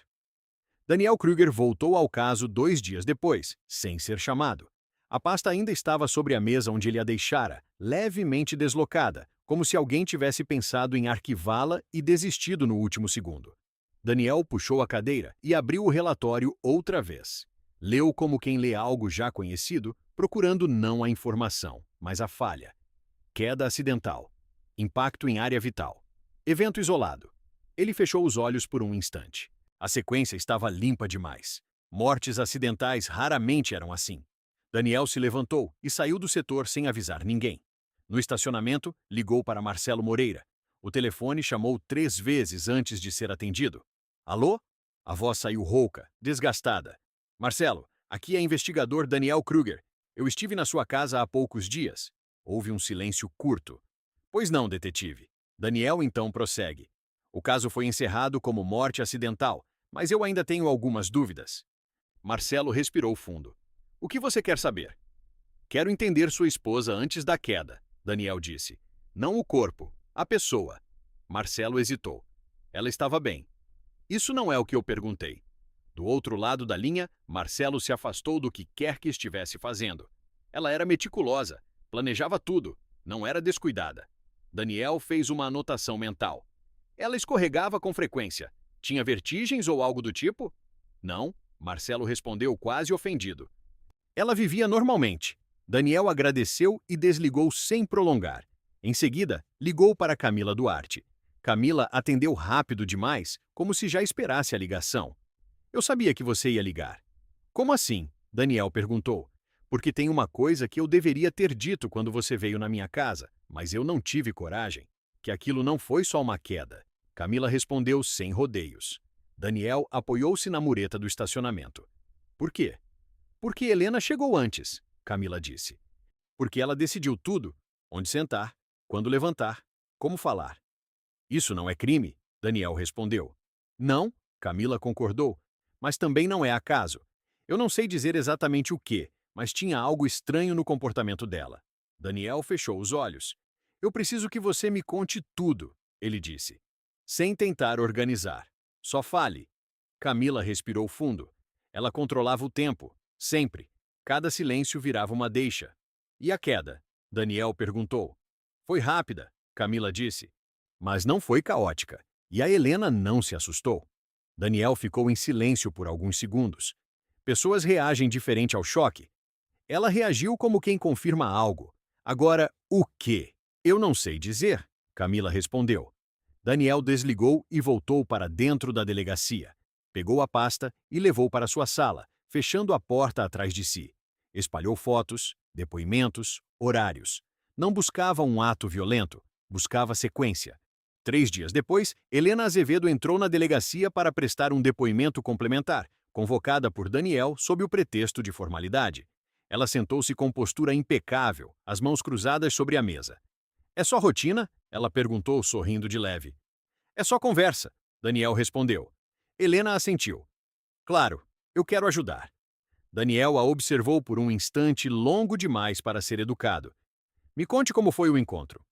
Daniel Kruger voltou ao caso 2 dias depois, sem ser chamado. A pasta ainda estava sobre a mesa onde ele a deixara, levemente deslocada, como se alguém tivesse pensado em arquivá-la e desistido no último segundo. Daniel puxou a cadeira e abriu o relatório outra vez. Leu como quem lê algo já conhecido, procurando não a informação, mas a falha. Queda acidental. Impacto em área vital. Evento isolado. Ele fechou os olhos por um instante. A sequência estava limpa demais. Mortes acidentais raramente eram assim. Daniel se levantou e saiu do setor sem avisar ninguém. No estacionamento, ligou para Marcelo Moreira. O telefone chamou 3 vezes antes de ser atendido. Alô? A voz saiu rouca, desgastada. Marcelo, aqui é investigador Daniel Kruger. Eu estive na sua casa há poucos dias. Houve um silêncio curto. Pois não, detetive. Daniel então prossegue. O caso foi encerrado como morte acidental, mas eu ainda tenho algumas dúvidas. Marcelo respirou fundo. O que você quer saber? Quero entender sua esposa antes da queda, Daniel disse. Não o corpo, a pessoa. Marcelo hesitou. Ela estava bem. Isso não é o que eu perguntei. Do outro lado da linha, Marcelo se afastou do que quer que estivesse fazendo. Ela era meticulosa, planejava tudo, não era descuidada. Daniel fez uma anotação mental. Ela escorregava com frequência. Tinha vertigens ou algo do tipo? Não, Marcelo respondeu quase ofendido. Ela vivia normalmente. Daniel agradeceu e desligou sem prolongar. Em seguida, ligou para Camila Duarte. Camila atendeu rápido demais, como se já esperasse a ligação. Eu sabia que você ia ligar. Como assim? Daniel perguntou. Porque tem uma coisa que eu deveria ter dito quando você veio na minha casa, mas eu não tive coragem. Que aquilo não foi só uma queda. Camila respondeu sem rodeios. Daniel apoiou-se na mureta do estacionamento. Por quê? Porque Helena chegou antes, Camila disse. Porque ela decidiu tudo, onde sentar, quando levantar, como falar. Isso não é crime, Daniel respondeu. Não, Camila concordou, mas também não é acaso. Eu não sei dizer exatamente o que, mas tinha algo estranho no comportamento dela. Daniel fechou os olhos. Eu preciso que você me conte tudo, ele disse. Sem tentar organizar. Só fale. Camila respirou fundo. Ela controlava o tempo, sempre. Cada silêncio virava uma deixa. E a queda? Daniel perguntou. Foi rápida, Camila disse. Mas não foi caótica. E a Helena não se assustou. Daniel ficou em silêncio por alguns segundos. Pessoas reagem diferente ao choque. Ela reagiu como quem confirma algo. Agora, o quê? Eu não sei dizer, Camila respondeu. Daniel desligou e voltou para dentro da delegacia. Pegou a pasta e levou para sua sala, fechando a porta atrás de si. Espalhou fotos, depoimentos, horários. Não buscava um ato violento, buscava sequência. 3 dias depois, Helena Azevedo entrou na delegacia para prestar um depoimento complementar, convocada por Daniel sob o pretexto de formalidade. Ela sentou-se com postura impecável, as mãos cruzadas sobre a mesa. É só rotina? Ela perguntou, sorrindo de leve. É só conversa, Daniel respondeu. Helena assentiu. Claro, eu quero ajudar. Daniel a observou por um instante longo demais para ser educado. Me conte como foi o encontro.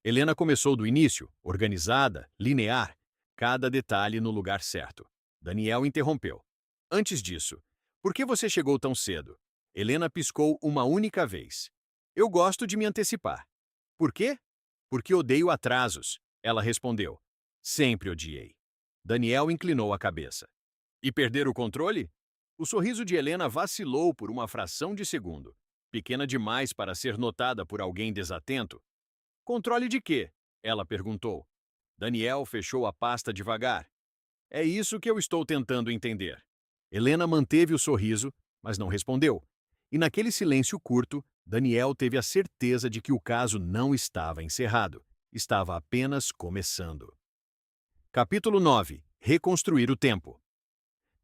Helena começou do início, organizada, linear, cada detalhe no lugar certo. Daniel interrompeu. Antes disso, por que você chegou tão cedo? Helena piscou uma única vez. Eu gosto de me antecipar. Por quê? Porque odeio atrasos, ela respondeu. Sempre odiei. Daniel inclinou a cabeça. E perder o controle? O sorriso de Helena vacilou por uma fração de segundo. Pequena demais para ser notada por alguém desatento. Controle de quê? Ela perguntou. Daniel fechou a pasta devagar. É isso que eu estou tentando entender. Helena manteve o sorriso, mas não respondeu. E naquele silêncio curto, Daniel teve a certeza de que o caso não estava encerrado. Estava apenas começando. Capítulo 9. Reconstruir o tempo.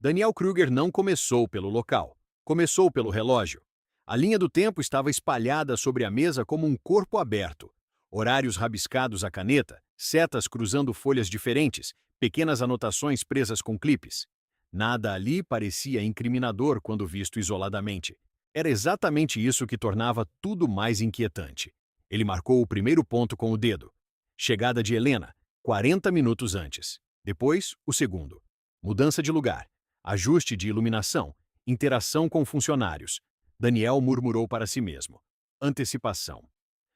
Daniel Kruger não começou pelo local. Começou pelo relógio. A linha do tempo estava espalhada sobre a mesa como um corpo aberto. Horários rabiscados à caneta, setas cruzando folhas diferentes, pequenas anotações presas com clipes. Nada ali parecia incriminador quando visto isoladamente. Era exatamente isso que tornava tudo mais inquietante. Ele marcou o primeiro ponto com o dedo. Chegada de Helena, 40 minutos antes. Depois, o segundo. Mudança de lugar. Ajuste de iluminação. Interação com funcionários. Daniel murmurou para si mesmo. Antecipação.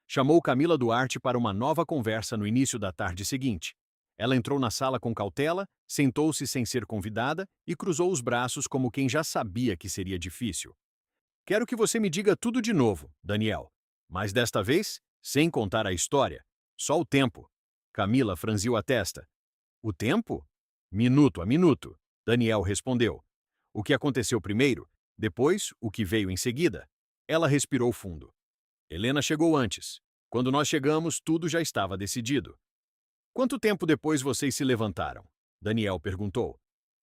Chamou Camila Duarte para uma nova conversa no início da tarde seguinte. Ela entrou na sala com cautela, sentou-se sem ser convidada e cruzou os braços como quem já sabia que seria difícil. Quero que você me diga tudo de novo, Daniel. Mas desta vez, sem contar a história. Só o tempo. Camila franziu a testa. O tempo? Minuto a minuto, Daniel respondeu. O que aconteceu primeiro, depois o que veio em seguida. Ela respirou fundo. Helena chegou antes. Quando nós chegamos, tudo já estava decidido. Quanto tempo depois vocês se levantaram? Daniel perguntou.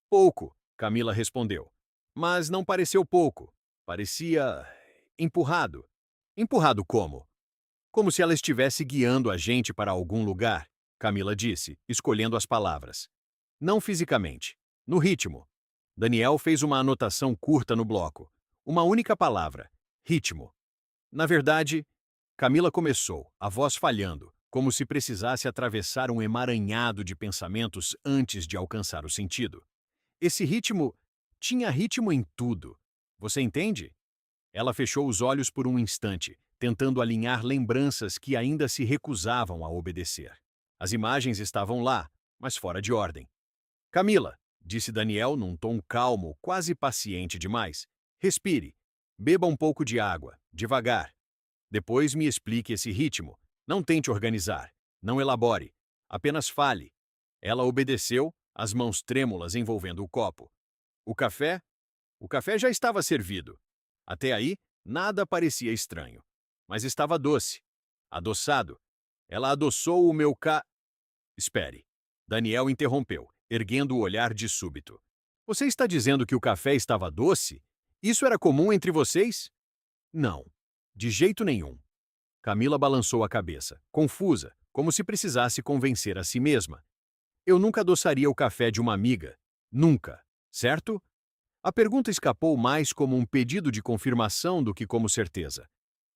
Pouco, Camila respondeu. Mas não pareceu pouco. Parecia empurrado. Empurrado como? Como se ela estivesse guiando a gente para algum lugar, Camila disse, escolhendo as palavras. Não fisicamente, no ritmo. Daniel fez uma anotação curta no bloco. Uma única palavra: ritmo. Na verdade, Camila começou, a voz falhando, como se precisasse atravessar um emaranhado de pensamentos antes de alcançar o sentido. Esse ritmo tinha ritmo em tudo. Você entende? Ela fechou os olhos por um instante, tentando alinhar lembranças que ainda se recusavam a obedecer. As imagens estavam lá, mas fora de ordem. Camila, disse Daniel num tom calmo, quase paciente demais. Respire. Beba um pouco de água, devagar. Depois me explique esse ritmo. Não tente organizar. Não elabore. Apenas fale. Ela obedeceu, as mãos trêmulas envolvendo o copo. O café? O café já estava servido. Até aí, nada parecia estranho. Mas estava doce. Adoçado. Ela adoçou o meu ca... Espere. Daniel interrompeu, erguendo o olhar de súbito. Você está dizendo que o café estava doce? Isso era comum entre vocês? Não. De jeito nenhum. Camila balançou a cabeça, confusa, como se precisasse convencer a si mesma. Eu nunca adoçaria o café de uma amiga. Nunca. Certo? A pergunta escapou mais como um pedido de confirmação do que como certeza.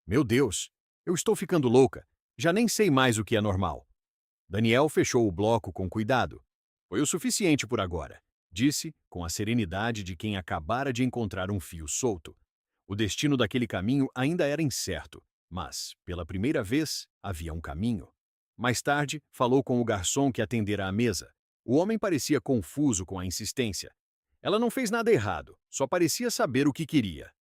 Meu Deus, eu estou ficando louca. Já nem sei mais o que é normal. Daniel fechou o bloco com cuidado. Foi o suficiente por agora, disse, com a serenidade de quem acabara de encontrar um fio solto. O destino daquele caminho ainda era incerto, mas, pela primeira vez, havia um caminho. Mais tarde, falou com o garçom que atendera à mesa. O homem parecia confuso com a insistência. Ela não fez nada errado, só parecia saber o que queria.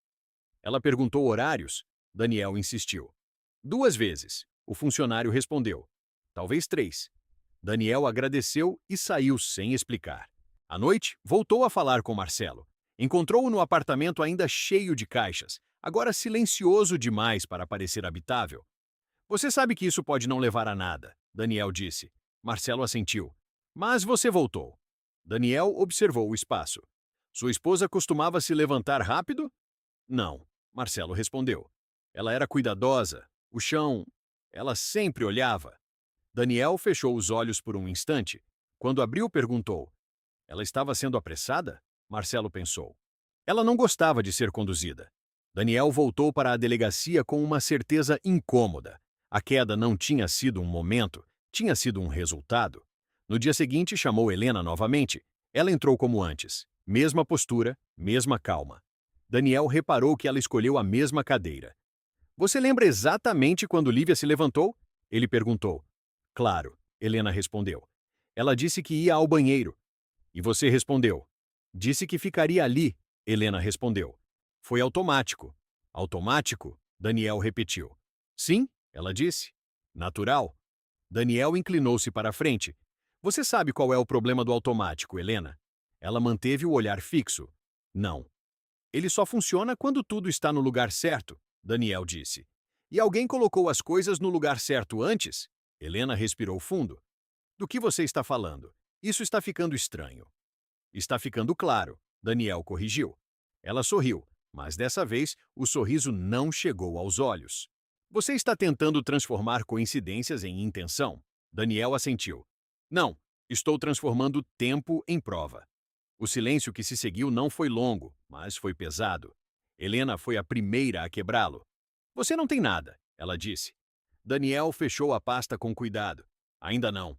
Ela perguntou horários. Daniel insistiu. 2 vezes. O funcionário respondeu. Talvez 3. Daniel agradeceu e saiu sem explicar. À noite, voltou a falar com Marcelo. Encontrou-o no apartamento ainda cheio de caixas, agora silencioso demais para parecer habitável. Você sabe que isso pode não levar a nada, Daniel disse. Marcelo assentiu. Mas você voltou. Daniel observou o espaço. Sua esposa costumava se levantar rápido? Não, Marcelo respondeu. Ela era cuidadosa. O chão... Ela sempre olhava. Daniel fechou os olhos por um instante. Quando abriu, perguntou. Ela estava sendo apressada? Marcelo pensou. Ela não gostava de ser conduzida. Daniel voltou para a delegacia com uma certeza incômoda. A queda não tinha sido um momento, tinha sido um resultado. No dia seguinte, chamou Helena novamente. Ela entrou como antes. Mesma postura, mesma calma. Daniel reparou que ela escolheu a mesma cadeira. Você lembra exatamente quando Lívia se levantou? Ele perguntou. Claro, Helena respondeu. Ela disse que ia ao banheiro. E você respondeu. Disse que ficaria ali, Helena respondeu. Foi automático. Automático? Daniel repetiu. Sim, ela disse. Natural. Daniel inclinou-se para a frente. Você sabe qual é o problema do automático, Helena? Ela manteve o olhar fixo. Não. Ele só funciona quando tudo está no lugar certo, Daniel disse. E alguém colocou as coisas no lugar certo antes? Helena respirou fundo. Do que você está falando? Isso está ficando estranho. Está ficando claro, Daniel corrigiu. Ela sorriu, mas dessa vez o sorriso não chegou aos olhos. Você está tentando transformar coincidências em intenção? Daniel assentiu. Não, estou transformando tempo em prova. O silêncio que se seguiu não foi longo, mas foi pesado. Helena foi a primeira a quebrá-lo. Você não tem nada, ela disse. Daniel fechou a pasta com cuidado. Ainda não.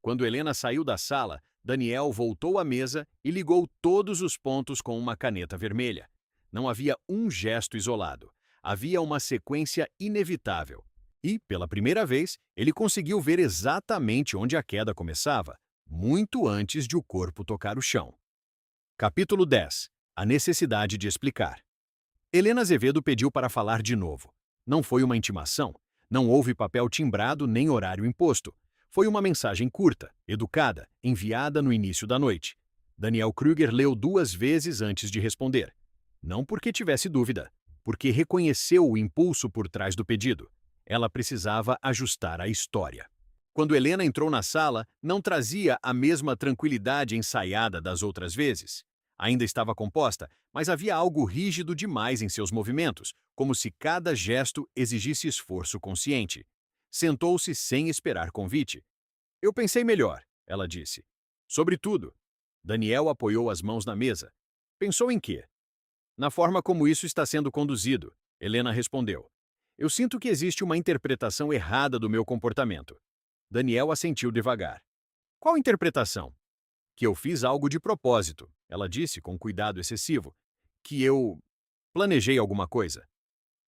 Quando Helena saiu da sala, Daniel voltou à mesa e ligou todos os pontos com uma caneta vermelha. Não havia um gesto isolado. Havia uma sequência inevitável. E, pela primeira vez, ele conseguiu ver exatamente onde a queda começava, muito antes de o corpo tocar o chão. Capítulo 10. A necessidade de explicar. Helena Azevedo pediu para falar de novo. Não foi uma intimação. Não houve papel timbrado nem horário imposto. Foi uma mensagem curta, educada, enviada no início da noite. Daniel Kruger leu 2 vezes antes de responder. Não porque tivesse dúvida, porque reconheceu o impulso por trás do pedido. Ela precisava ajustar a história. Quando Helena entrou na sala, não trazia a mesma tranquilidade ensaiada das outras vezes. Ainda estava composta, mas havia algo rígido demais em seus movimentos, como se cada gesto exigisse esforço consciente. Sentou-se sem esperar convite. Eu pensei melhor, ela disse. Sobretudo. Daniel apoiou as mãos na mesa. Pensou em quê? Na forma como isso está sendo conduzido, Helena respondeu. Eu sinto que existe uma interpretação errada do meu comportamento. Daniel assentiu devagar. Qual interpretação? Que eu fiz algo de propósito, ela disse com cuidado excessivo. Que eu planejei alguma coisa.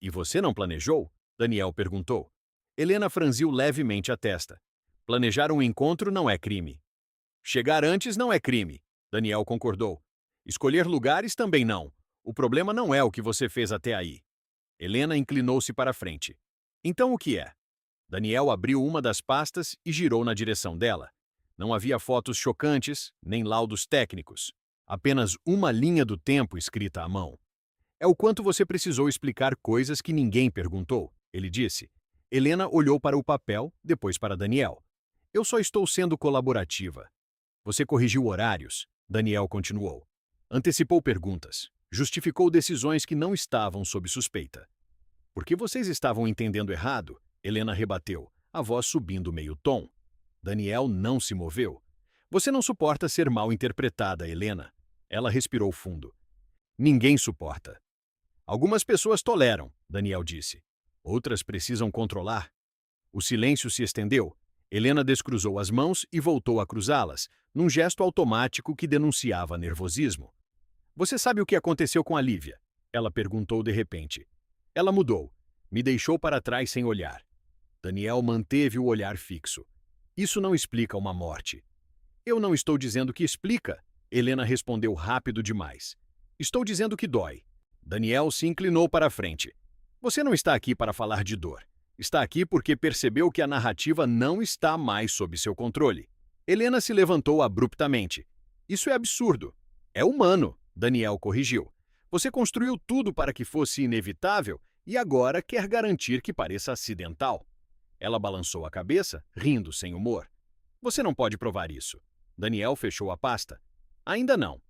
E você não planejou? Daniel perguntou. Helena franziu levemente a testa. Planejar um encontro não é crime. Chegar antes não é crime, Daniel concordou. Escolher lugares também não. O problema não é o que você fez até aí. Helena inclinou-se para a frente. Então o que é? Daniel abriu uma das pastas e girou na direção dela. Não havia fotos chocantes, nem laudos técnicos. Apenas uma linha do tempo escrita à mão. É o quanto você precisou explicar coisas que ninguém perguntou, ele disse. Helena olhou para o papel, depois para Daniel. Eu só estou sendo colaborativa. Você corrigiu horários, Daniel continuou. Antecipou perguntas. Justificou decisões que não estavam sob suspeita. Por que vocês estavam entendendo errado? Helena rebateu, a voz subindo meio tom. Daniel não se moveu. Você não suporta ser mal interpretada, Helena. Ela respirou fundo. Ninguém suporta. Algumas pessoas toleram, Daniel disse. Outras precisam controlar. O silêncio se estendeu. Helena descruzou as mãos e voltou a cruzá-las, num gesto automático que denunciava nervosismo. Você sabe o que aconteceu com a Lívia? Ela perguntou de repente. Ela mudou. Me deixou para trás sem olhar. Daniel manteve o olhar fixo. Isso não explica uma morte. Eu não estou dizendo que explica, Helena respondeu rápido demais. Estou dizendo que dói. Daniel se inclinou para a frente. Você não está aqui para falar de dor. Está aqui porque percebeu que a narrativa não está mais sob seu controle. Helena se levantou abruptamente. Isso é absurdo. É humano, Daniel corrigiu. Você construiu tudo para que fosse inevitável e agora quer garantir que pareça acidental. Ela balançou a cabeça, rindo sem humor. Você não pode provar isso. Daniel fechou a pasta. Ainda não.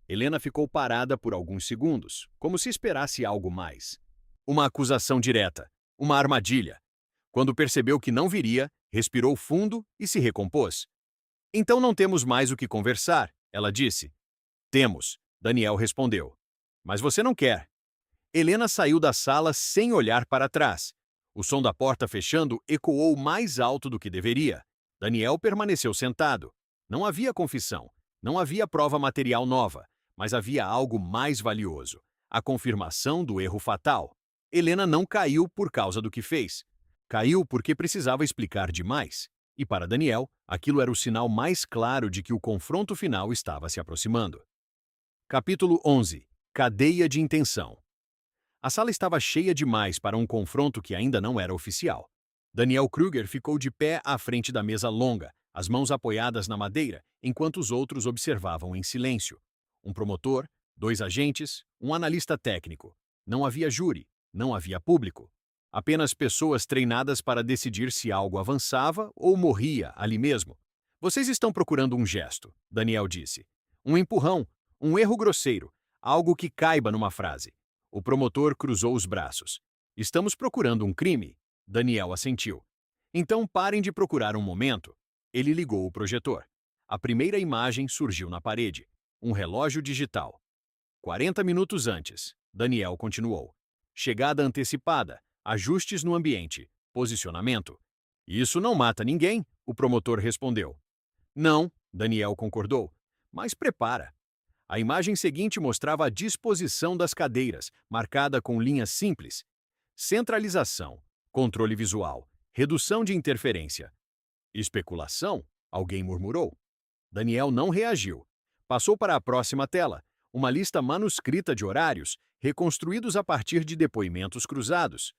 Helena ficou parada por alguns segundos, como se esperasse algo mais. Uma acusação direta. Uma armadilha. Quando percebeu que não viria, respirou fundo e se recompôs. Então não temos mais o que conversar, ela disse. Temos, Daniel respondeu. Mas você não quer. Helena saiu da sala sem olhar para trás. O som da porta fechando ecoou mais alto do que deveria. Daniel permaneceu sentado. Não havia confissão, não havia prova material nova, mas havia algo mais valioso: a confirmação do erro fatal. Helena não caiu por causa do que fez. Caiu porque precisava explicar demais. E para Daniel, aquilo era o sinal mais claro de que o confronto final estava se aproximando. Capítulo 11. Cadeia de intenção. A sala estava cheia demais para um confronto que ainda não era oficial. Daniel Kruger ficou de pé à frente da mesa longa, as mãos apoiadas na madeira, enquanto os outros observavam em silêncio. Um promotor, 2 agentes, um analista técnico. Não havia júri, não havia público. Apenas pessoas treinadas para decidir se algo avançava ou morria ali mesmo. Vocês estão procurando um gesto, Daniel disse. Um empurrão, um erro grosseiro, algo que caiba numa frase. O promotor cruzou os braços. Estamos procurando um crime, Daniel assentiu. Então parem de procurar um momento. Ele ligou o projetor. A primeira imagem surgiu na parede. Um relógio digital. 40 minutos antes, Daniel continuou. Chegada antecipada, ajustes no ambiente, posicionamento. Isso não mata ninguém, o promotor respondeu. Não, Daniel concordou, mas prepara. A imagem seguinte mostrava a disposição das cadeiras, marcada com linhas simples. Centralização, controle visual, redução de interferência. Especulação? Alguém murmurou. Daniel não reagiu. Passou para a próxima tela, uma lista manuscrita de horários, reconstruídos a partir de depoimentos cruzados.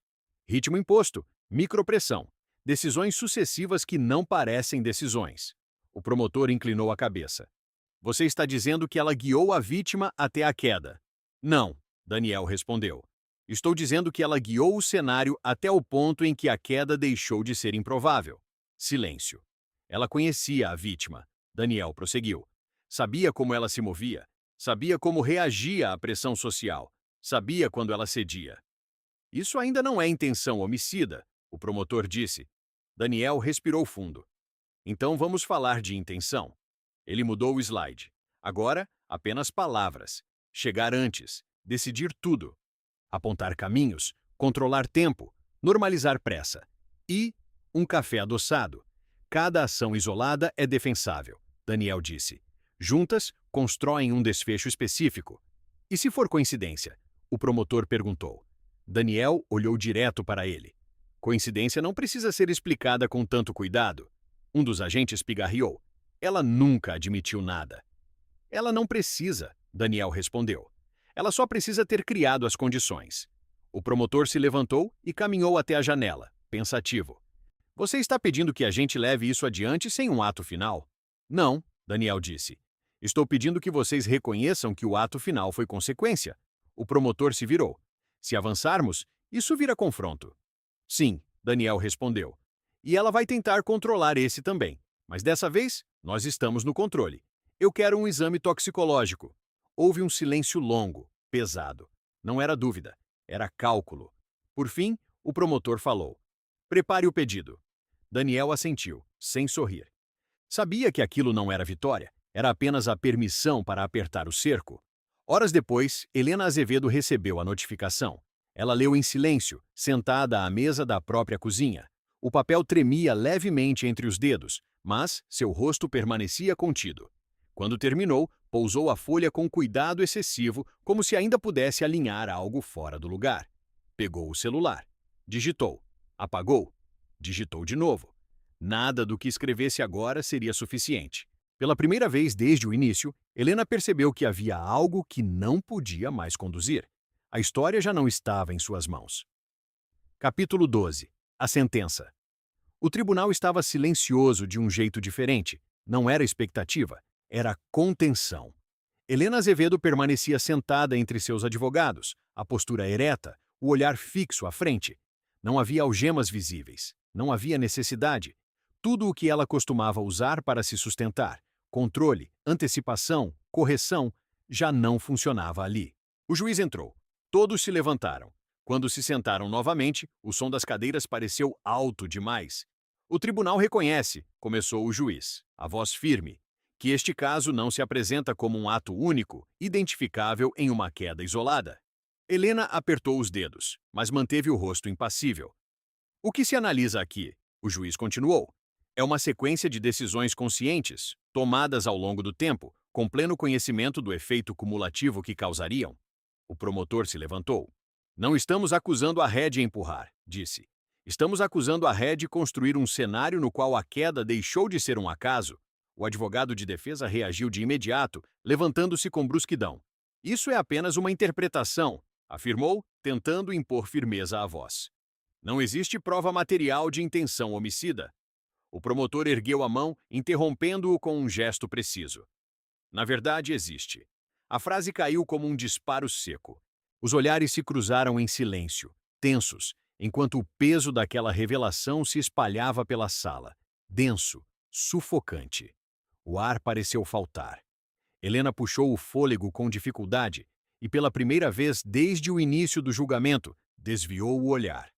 Ritmo imposto, micropressão, Decisões sucessivas que não parecem decisões. O promotor inclinou a cabeça. Você está dizendo que ela guiou a vítima até a queda. Não, Daniel respondeu. Estou dizendo que ela guiou o cenário até o ponto em que a queda deixou de ser improvável. Silêncio. Ela conhecia a vítima. Daniel prosseguiu. Sabia como ela se movia. Sabia como reagia à pressão social. Sabia quando ela cedia. Isso ainda não é intenção homicida, o promotor disse. Daniel respirou fundo. Então vamos falar de intenção. Ele mudou o slide. Agora, apenas palavras. Chegar antes. Decidir tudo. Apontar caminhos. Controlar tempo. Normalizar pressa. E um café adoçado. Cada ação isolada é defensável, Daniel disse. Juntas, constroem um desfecho específico. E se for coincidência? O promotor perguntou. Daniel olhou direto para ele. Coincidência não precisa ser explicada com tanto cuidado. Um dos agentes pigarreou. Ela nunca admitiu nada. Ela não precisa, Daniel respondeu. Ela só precisa ter criado as condições. O promotor se levantou e caminhou até a janela, pensativo. Você está pedindo que a gente leve isso adiante sem um ato final? Não, Daniel disse. Estou pedindo que vocês reconheçam que o ato final foi consequência. O promotor se virou. Se avançarmos, isso vira confronto. Sim, Daniel respondeu. E ela vai tentar controlar esse também. Mas dessa vez, nós estamos no controle. Eu quero um exame toxicológico. Houve um silêncio longo, pesado. Não era dúvida, era cálculo. Por fim, o promotor falou. Prepare o pedido. Daniel assentiu, sem sorrir. Sabia que aquilo não era vitória, era apenas a permissão para apertar o cerco. Horas depois, Helena Azevedo recebeu a notificação. Ela leu em silêncio, sentada à mesa da própria cozinha. O papel tremia levemente entre os dedos, mas seu rosto permanecia contido. Quando terminou, pousou a folha com cuidado excessivo, como se ainda pudesse alinhar algo fora do lugar. Pegou o celular. Digitou. Apagou. Digitou de novo. Nada do que escrevesse agora seria suficiente. Pela primeira vez desde o início, Helena percebeu que havia algo que não podia mais conduzir. A história já não estava em suas mãos. Capítulo 12. A sentença. O tribunal estava silencioso de um jeito diferente. Não era expectativa, era contenção. Helena Azevedo permanecia sentada entre seus advogados, a postura ereta, o olhar fixo à frente. Não havia algemas visíveis, não havia necessidade. Tudo o que ela costumava usar para se sustentar, controle, antecipação, correção, já não funcionava ali. O juiz entrou. Todos se levantaram. Quando se sentaram novamente, o som das cadeiras pareceu alto demais. O tribunal reconhece, começou o juiz, a voz firme, que este caso não se apresenta como um ato único, identificável em uma queda isolada. Helena apertou os dedos, mas manteve o rosto impassível. O que se analisa aqui, o juiz continuou, é uma sequência de decisões conscientes, tomadas ao longo do tempo, com pleno conhecimento do efeito cumulativo que causariam. O promotor se levantou. Não estamos acusando a Ré de empurrar, disse. Estamos acusando a Ré de construir um cenário no qual a queda deixou de ser um acaso. O advogado de defesa reagiu de imediato, levantando-se com brusquidão. Isso é apenas uma interpretação, afirmou, tentando impor firmeza à voz. Não existe prova material de intenção homicida. O promotor ergueu a mão, interrompendo-o com um gesto preciso. Na verdade, existe. A frase caiu como um disparo seco. Os olhares se cruzaram em silêncio, tensos, enquanto o peso daquela revelação se espalhava pela sala, denso, sufocante. O ar pareceu faltar. Helena puxou o fôlego com dificuldade e, pela primeira vez desde o início do julgamento, desviou o olhar.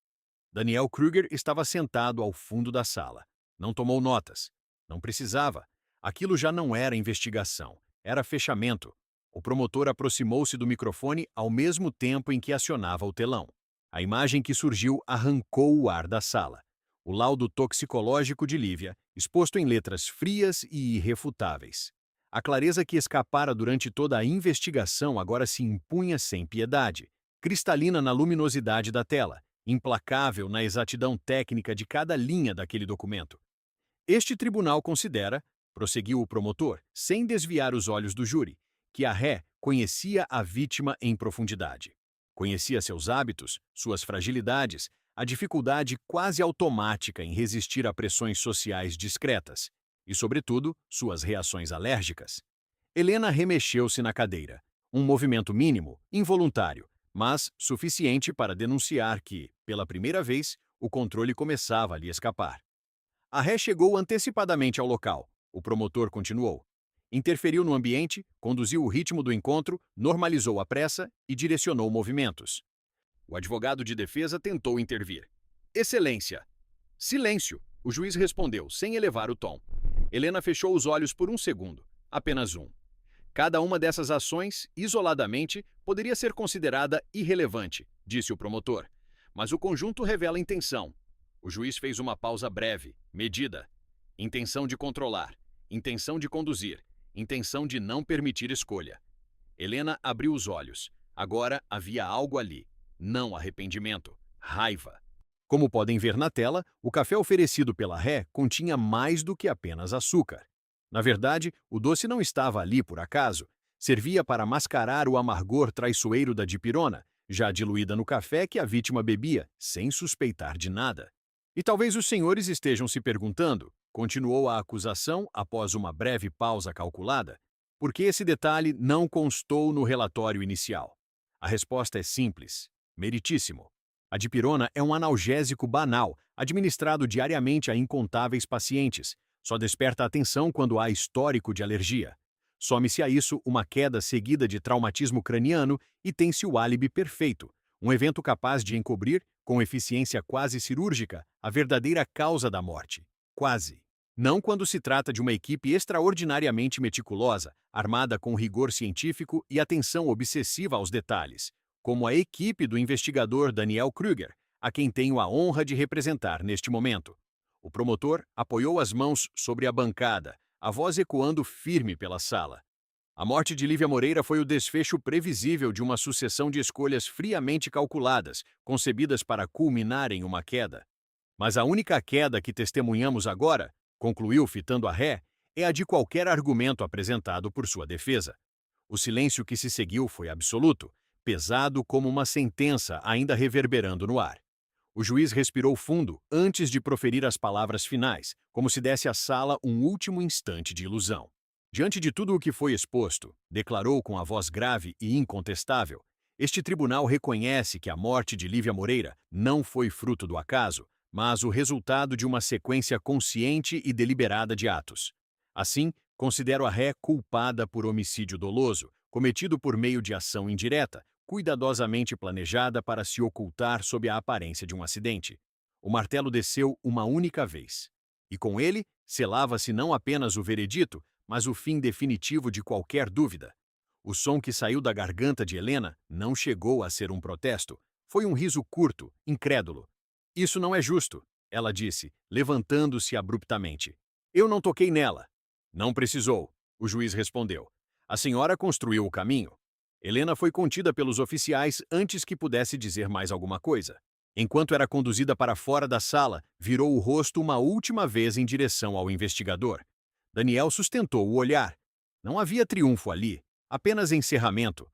Daniel Kruger estava sentado ao fundo da sala. Não tomou notas. Não precisava. Aquilo já não era investigação. Era fechamento. O promotor aproximou-se do microfone ao mesmo tempo em que acionava o telão. A imagem que surgiu arrancou o ar da sala. O laudo toxicológico de Lívia, exposto em letras frias e irrefutáveis. A clareza que escapara durante toda a investigação agora se impunha sem piedade, cristalina na luminosidade da tela, implacável na exatidão técnica de cada linha daquele documento. Este tribunal considera, prosseguiu o promotor, sem desviar os olhos do júri, que a Ré conhecia a vítima em profundidade. Conhecia seus hábitos, suas fragilidades, a dificuldade quase automática em resistir a pressões sociais discretas e, sobretudo, suas reações alérgicas. Helena remexeu-se na cadeira. Um movimento mínimo, involuntário, mas suficiente para denunciar que, pela primeira vez, o controle começava a lhe escapar. A ré chegou antecipadamente ao local. O promotor continuou. Interferiu no ambiente, conduziu o ritmo do encontro, normalizou a pressa e direcionou movimentos. O advogado de defesa tentou intervir. Excelência! Silêncio! O juiz respondeu, sem elevar o tom. Helena fechou os olhos por um segundo. Apenas um. Cada uma dessas ações, isoladamente, poderia ser considerada irrelevante, disse o promotor. Mas o conjunto revela intenção. O juiz fez uma pausa breve, medida. Intenção de controlar, intenção de conduzir, intenção de não permitir escolha. Helena abriu os olhos. Agora havia algo ali. Não arrependimento, raiva. Como podem ver na tela, o café oferecido pela ré continha mais do que apenas açúcar. Na verdade, o doce não estava ali por acaso. Servia para mascarar o amargor traiçoeiro da dipirona, já diluída no café que a vítima bebia, sem suspeitar de nada. E talvez os senhores estejam se perguntando, continuou a acusação após uma breve pausa calculada, por que esse detalhe não constou no relatório inicial. A resposta é simples, meritíssimo. A dipirona é um analgésico banal, administrado diariamente a incontáveis pacientes. Só desperta atenção quando há histórico de alergia. Some-se a isso uma queda seguida de traumatismo craniano e tem-se o álibi perfeito, um evento capaz de encobrir, com eficiência quase cirúrgica, a verdadeira causa da morte. Quase. Não quando se trata de uma equipe extraordinariamente meticulosa, armada com rigor científico e atenção obsessiva aos detalhes, como a equipe do investigador Daniel Krüger, a quem tenho a honra de representar neste momento. O promotor apoiou as mãos sobre a bancada, a voz ecoando firme pela sala. A morte de Lívia Moreira foi o desfecho previsível de uma sucessão de escolhas friamente calculadas, concebidas para culminar em uma queda. Mas a única queda que testemunhamos agora, concluiu fitando a ré, é a de qualquer argumento apresentado por sua defesa. O silêncio que se seguiu foi absoluto, pesado como uma sentença ainda reverberando no ar. O juiz respirou fundo antes de proferir as palavras finais, como se desse à sala um último instante de ilusão. Diante de tudo o que foi exposto, declarou com a voz grave e incontestável, este tribunal reconhece que a morte de Lívia Moreira não foi fruto do acaso, mas o resultado de uma sequência consciente e deliberada de atos. Assim, considero a ré culpada por homicídio doloso, cometido por meio de ação indireta, cuidadosamente planejada para se ocultar sob a aparência de um acidente. O martelo desceu uma única vez. E com ele, selava-se não apenas o veredito, mas o fim definitivo de qualquer dúvida. O som que saiu da garganta de Helena não chegou a ser um protesto. Foi um riso curto, incrédulo. Isso não é justo, ela disse, levantando-se abruptamente. Eu não toquei nela. Não precisou, o juiz respondeu. A senhora construiu o caminho. Helena foi contida pelos oficiais antes que pudesse dizer mais alguma coisa. Enquanto era conduzida para fora da sala, virou o rosto uma última vez em direção ao investigador. Daniel sustentou o olhar. Não havia triunfo ali, apenas encerramento.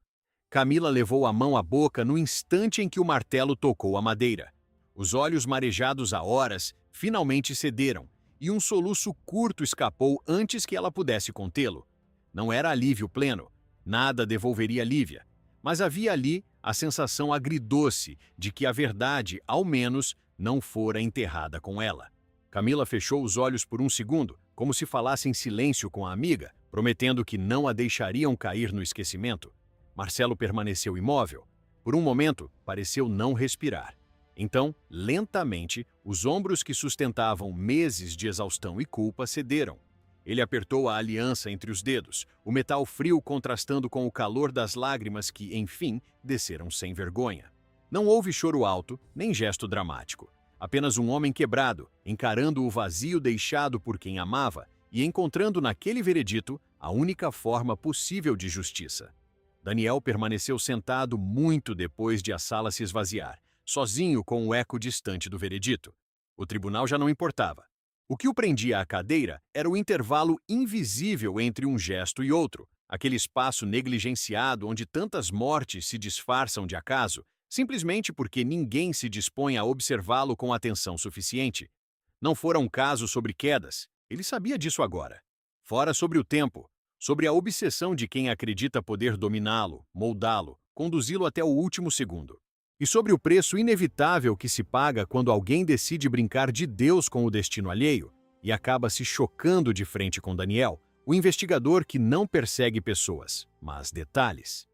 Camila levou a mão à boca no instante em que o martelo tocou a madeira. Os olhos marejados há horas finalmente cederam, e um soluço curto escapou antes que ela pudesse contê-lo. Não era alívio pleno. Nada devolveria Lívia, mas havia ali a sensação agridoce de que a verdade, ao menos, não fora enterrada com ela. Camila fechou os olhos por um segundo, como se falasse em silêncio com a amiga, prometendo que não a deixariam cair no esquecimento. Marcelo permaneceu imóvel. Por um momento, pareceu não respirar. Então, lentamente, os ombros que sustentavam meses de exaustão e culpa cederam. Ele apertou a aliança entre os dedos, o metal frio contrastando com o calor das lágrimas que, enfim, desceram sem vergonha. Não houve choro alto, nem gesto dramático. Apenas um homem quebrado, encarando o vazio deixado por quem amava e encontrando naquele veredito a única forma possível de justiça. Daniel permaneceu sentado muito depois de a sala se esvaziar, sozinho com o eco distante do veredito. O tribunal já não importava. O que o prendia à cadeira era o intervalo invisível entre um gesto e outro, aquele espaço negligenciado onde tantas mortes se disfarçam de acaso, simplesmente porque ninguém se dispõe a observá-lo com atenção suficiente. Não fora um caso sobre quedas, ele sabia disso agora. Fora sobre o tempo, sobre a obsessão de quem acredita poder dominá-lo, moldá-lo, conduzi-lo até o último segundo. E sobre o preço inevitável que se paga quando alguém decide brincar de Deus com o destino alheio e acaba se chocando de frente com Daniel, o investigador que não persegue pessoas, mas detalhes.